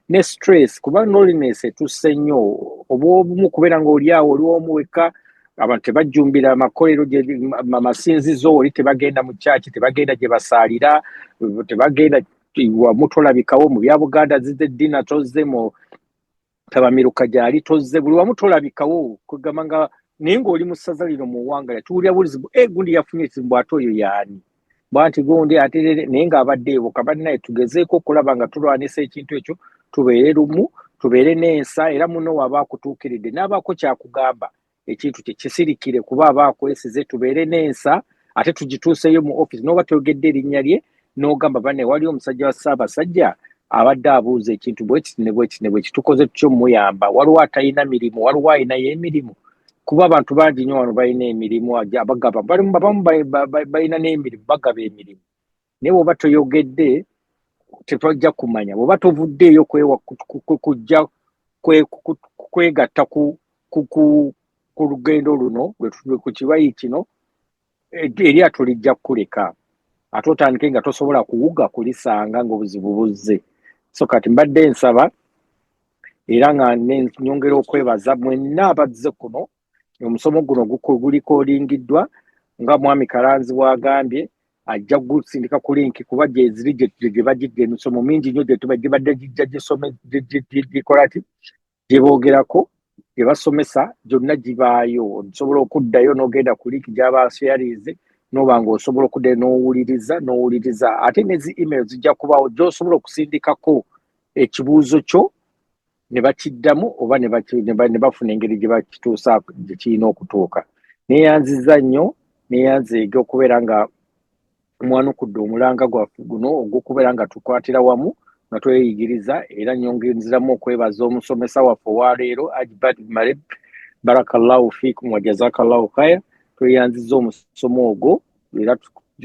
ne stress kuba loneliness etusse nnyo obumu kubeera ng'oli awo oli omu wekka abantu tebajjumbira amakolero amasinzizo oli tebagenda mu kyaki tebagenda gye basaalira tebagenda wamu tolabikawo mu bya Buganda zizze eddina tozze mu tabamiruka gyali tozze buli wamu tolabikawo kugamba nga naye ng'oli mu ssaza lino mu wanga tuwulira bulizibu gundi yafunye ekizibu ate oyo yaani bwanti gundi ate naye ng'abadde ewo kabadde naye tugezeeko okulaba nga tulwanisa ekintu ekyo tubeere lumu tubeere n'ensa era muno waba akutuukiridde n'abaako kyakugamba ekintu kye kisirikire kuba aba akwesize tubeere n'ensa ate tugituuseyo mu office n'oba toyogedde erinnya lye n'ogamba bane wali omusajja wa Ssaabasajja abadde abuuza ekintu bwekiti ne bwekiti ne bwekiti tukoze tutyo muyamba waliwo atalina mirimu waliwo ayinayo emirimu kuba abantu bangi nnyo wano balina emirimu abagaba abamu balina n'emirimu bagaba emirimu naye bw'oba toyogedde tetwajja kumanya bw'oba tovuddeeyo kujja kwegatta ku lugendo luno ku kibayi kino eryato lijja kukuleka ate otandike nga tosobola kuwuga kulisanga ng'obuzibu buzze so kati mbadde nsaba era nga nyongera okwebaza mwenna abazze kuno omusomo guno gulikolingiddwa nga mwami Kalanzi bw'agambye ajja gusindika ku linki kuba gyeziri gye bagidde emisomo mingi nnyo gibadde gijja gikolati gye boogerako gye basomesa gyonna gibaayo osobola okuddayo n'ogenda ku linki gy'abasharize n'oba ng'osobola okuddayo n'owuliriza ate n'ezi email zijja kubaawo gy'osobola okusindikako ekibuuzo kyo ne bakiddamu oba ne bafuna engeri gye bakituusa gye kirina okutuuka neeyanziza nnyo neeyanzeege okubeera nga mwanukudde omulanga gwaffe guno ogw'okubeera nga tukwatira wamu nga tweyigiriza era nyongenziramu okwebaza omusomesa waffe owaleero Ajibat Maleb barakallahu fiikum wa jazakallahu khayr tweyanziza omusomo ogwo era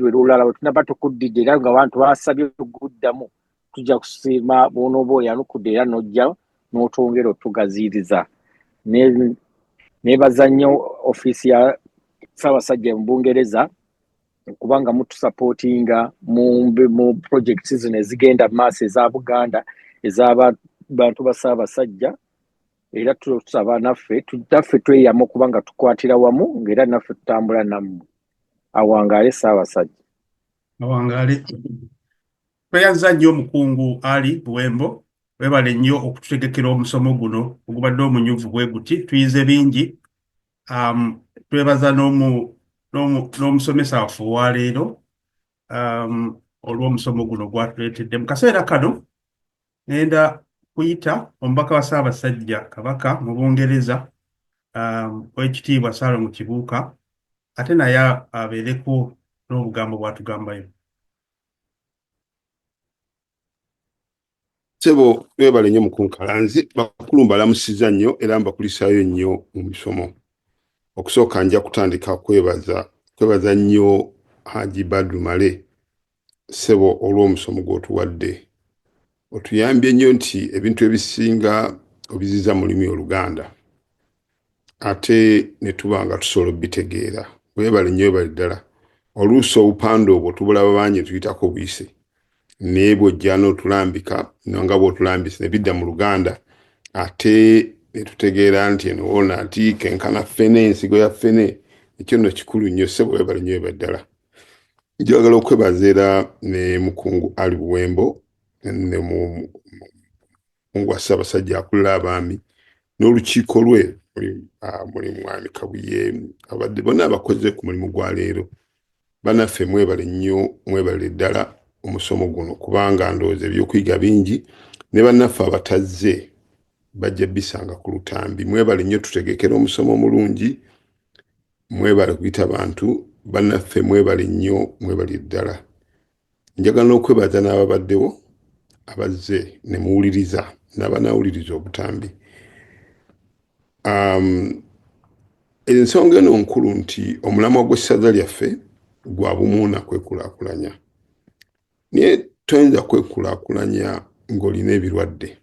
olulala wetunaba tukuddidde era nga abantu basabye okuguddamu tujja kusiima bw'onooba oyanukudde era n'ojja n'otwongera otugaziiriza neebaza nnyo ofiisi ya Ssaabasajja mu Bungereza kubanga mutusapootinga mu projects zino ezigenda mu maaso eza Buganda ez'abantu ba Ssaabasajja era tusaba naffe tweyama okuba nga tukwatira wamu ng'era naffe tutambula nammwe awangaale Ssaabasajja awangaale tweyanza nnyo omukungu Ali Buwembo webale nnyo okututegekera omusomo guno ogubadde omunyuvu bwe guti tuyize bingi twebaza n'omusomesa waffe owaleero olw'omusomo guno gwatuleetedde mu kaseera kano ngenda kuyita omubaka wa Ssaabasajja Kabaka mu Bungereza Oweekitiibwa Salome Kibuuka ate naye abeereko n'obugambo bw'atugambayo. Sebo webale nnyo Mukungu Kalanzi bakulu mbalamusiza nnyo era mbakulisaayo nnyo mu misomo. Okusooka nja kutandika kwebaza nnyo Haji Badru Male Sebo olw'omusomo gw'otuwadde. Otuyambye nnyo nti ebintu ebisinga obiziza mu lulimi Oluganda ate ne tuba nga tusobola obitegeera. Webale nnyo webale ddala. Oluusi obupande obwo tubulaba bangi tuyitako buyise. Naye bw'ojja n'otulambika nga bw'otulambise ne bidda mu Luganda ate ne tutegeera nti eno wona ati kenkana ffene ensigo ya ffene ekyo nno kikulu nnyo Sebo webale nnyo webale ddala. Njagala okwebaza era ne Mukungu Ali Buwembo ne Mukungu wa Ssaabasajja akulira abaami n'olukiiko lwe muli Mwami Kabuye abadde bonna abakoze ku mulimu gwa leero banaffe mwebale nnyo mwebale ddala omusomo guno kubanga ndowooza ebyokuyiga bingi ne bannaffe abatazze bajja bisanga ku lutambi. Mwebale nnyo tutegekera omusomo omulungi mwebale kuyita bantu bannaffe mwebale nnyo mwebale ddala. Njagala n'okwebaza n'ababaddewo abazze ne muwuliriza n'abanaawuliriza obutambi. Ensonga eno nkulu nti omulamwa gw'essaza lyaffe gwa bumu na kwekulaakulanya. Naye toyinza kwekulaakulanya ng'olina ebirwadde.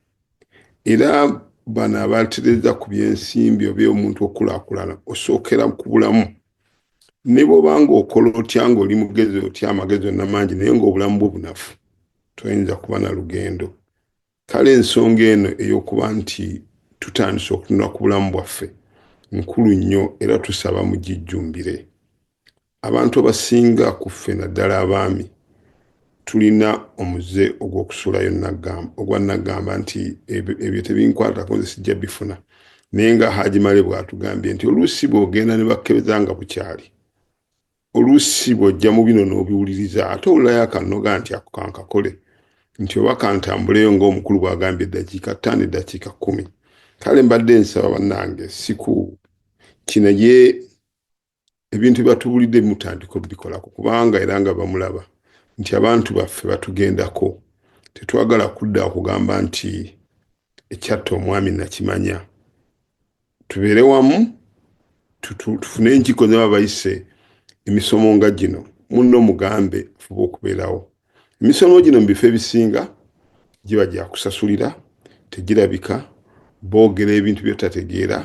Era bano abatereeza ku by'ensimbi oba omuntu okulaakulana osookera ku bulamu. Ne bw'oba ng'okola otya ng'oli mugezi otya amagezi onnamaanyi naye ng'obulamu bwo bunafu toyinza kuba na lugendo. Kale ensonga eno ey'okuba nti tutandise okutunula ku bulamu bwaffe nkulu nnyo era tusaba mugijjumbire. Abantu abasinga ku ffe naddala abaami tulina omuze ogw'okusulayo ogwa naggamba nti ebyo tebinkwatako nze sijja bifuna. Naye nga Haji Male bw'atugambye nti oluusi bw'ogenda ne bakkebeza nga bukyali oluusi bw'ojja mu bino n'obiwuliriza ate olulayo akannoga nti ako kankakole nti oba kantambuleyo ng'omukulu bw'agambye eddakiika 5 eddakiika 10 kale mbadde nsaba bannange siku kino ye ebintu byatubulidde mutandika obikolako kubanga era nga bamulaba nti abantu baffe batugendako tetwagala kudda okugamba nti ekyatta omwami nakimanya tubeere wamu tufune enkiko n'abayise emisomo nga gino munno mugambe fuba okubeerawo emisomo gino mu bifo ebisinga giba gya kusasulira tegirabika boogera ebintu by'otategeera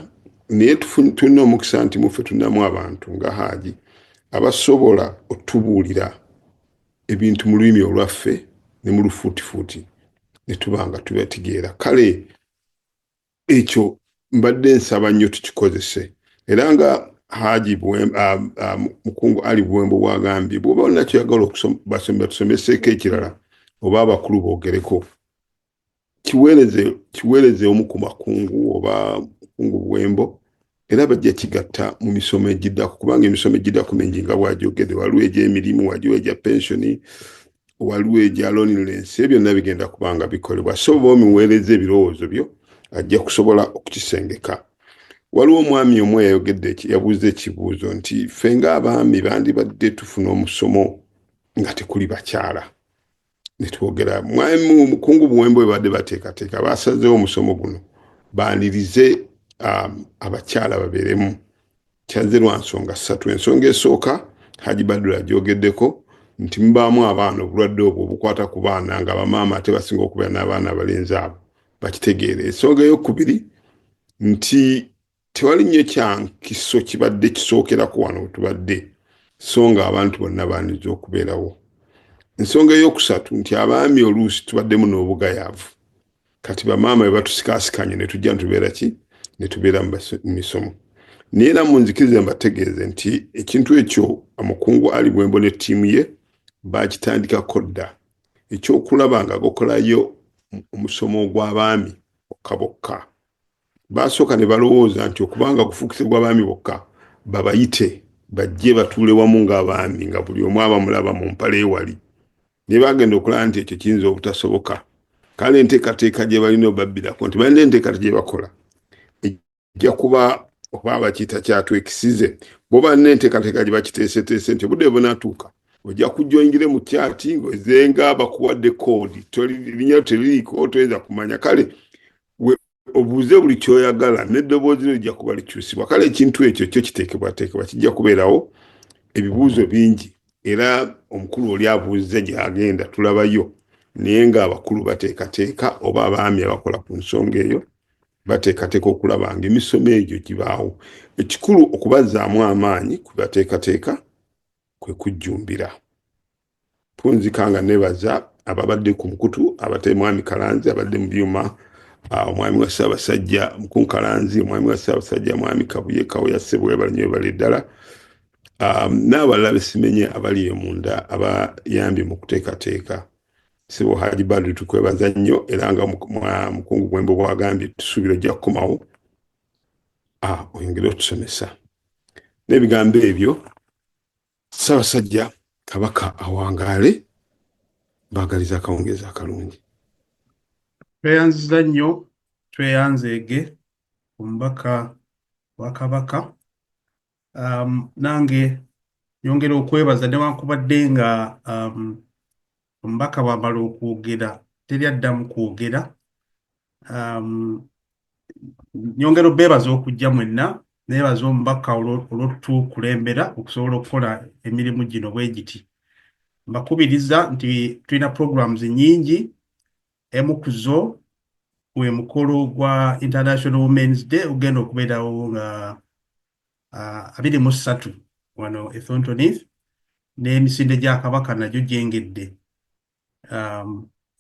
naye tulina omukisa nti muffe tulinamu abantu nga Haaji abasobola otubuulira ebintu mu lulimi olwaffe ne mu lufuutifuuti ne tuba nga tubategeera kale ekyo mbadde nsaba nnyo tukikozese era nga Haaji mukungu Ali Buwembo bw'agambye bw'oba olina kyoyagala batusomeseeko ekirala oba abakulu boogereko kiweereze omu ku makungu oba mukungu Buwembo era bajja kigatta mu misomo egiddako kubanga emisomo egiddako mingi nga bw'agyogedde waliwo egy'emirimu waliwo egya pensioni waliwo egya loneliness ebyo byonna bigenda kubanga bikolebwa so bw'omuweereza ebirowoozo byo ajja kusobola okukisengeka waliwo omwami omu yayogedde yabuuza ekibuuzo nti ffe ng'abaami bandibadde tufuna omusomo nga tekuli bakyala ne twogera mwami mukungu Buwembo bwe badde bateekateeka baasazeewo omusomo guno baanirize abakyala babeeremu kyazze lwa nsonga 3 ensonga esooka Haaji Badru agyogeddeko nti mubaamu abaana obulwadde obwo obukwata ku baana nga bamaama ate basinga okubeera n'abaana abalenzi abo bakitegeere ensonga ey'okubiri nti tewali nnyo kyankiso kibadde kisookerako wano wetubadde so nga abantu bonna baaniriza okubeerawo ensonga ey'okusatu nti abaami oluusi tubaddemu n'obugayaavu kati bamaama bwe batusikaasikanye ne tujja ntubeera ki ne tubeera mu misomo naye era munzikirize mbategeeze nti ekintu ekyo omukungu Ali Buwembo ne ttiimu ye bakitandikako dda ekyokulaba nga gokolayo omusomo ogw'abaami bokka bokka basooka ne balowooza nti okubanga gufuukisibwa abaami bokka babayite bajje batuule wamu ng'abaami nga buli omu abamulaba mu mpale ewali naye bagenda okulaba nti ekyo kiyinza obutasoboka kale enteekateeka gye balina obabbirako nti balina enteekateeka gye bakola ejja kuba oba bakiyita kyatwekisize bw'oba balina enteekateeka gye bakiteeseteese nti obudde bunaatuuka ojja kujja oyingire mu kyati ng'ozenga bakuwadde koodi linnya teririiko toyinza kumanya kale obuuze buli kyoyagala n'eddoboozi lyo lijja kuba likyusibwa kale ekintu ekyo kyo kiteekebwateekebwa kijja kubeerawo ebibuuzo bingi era omukulu oli abuuze gy'agenda tulabayo naye ng'abakulu bateekateeka oba abaami abakola ku nsonga eyo bateekateeka okulaba nga emisomo egyo gibaawo ekikulu okubazzaamu amaanyi ku bateekateeka kwe kujjumbira punzika nga nebaza ababadde ku mukutu abate mwami Kalanzi abadde mu byuma omwami wa Ssaabasajja mukungu Kalanzi omwami wa Ssaabasajja mwami Kabuye Kawoya Ssebwe balinyo bali ddala n'abalala besimenye abali munda abayambye mu kuteekateeka Ssebo Haaji Badru tukwebaza nnyo era nga mukungu Buwembo bw'agambye tusuubira ojja kukomawo oyongere otusomesa n'ebigambo ebyo Ssaabasajja Kabaka awangaale baagaliza akawungeezi akalungi tweyanziza nnyo tweyanzeege omubaka wa Kabaka nange nyongera okwebaza newankubadde nga omubaka bw'amala okwogera teri addamu kwogera nyongera obeebaza okujja mwenna neebaza omubaka olw'otukulembera okusobola okukola emirimu gino bwe giti mbakubiriza nti tulina programs nnyingi emu ku zo gwe mukolo gwa International Women's Day ogenda okubeerawo nga 23 wano e Thornton Heath n'emisinde gya Kabaka nagyo gyengedde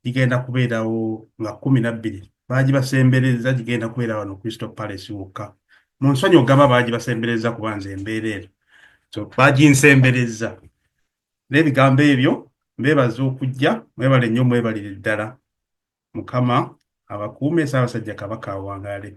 gigenda kubeerawo nga 12 baagibasembereza gigenda kubeera wano Crystal Palace wokka mu nsonyi ogamba baagibasembereza kuba nze embeera so baaginsembereza n'ebigambo ebyo mbeebaza okujja mwebale nnyo mwebalire ddala Mukama abakuume Ssaabasajja Kabaka awangaale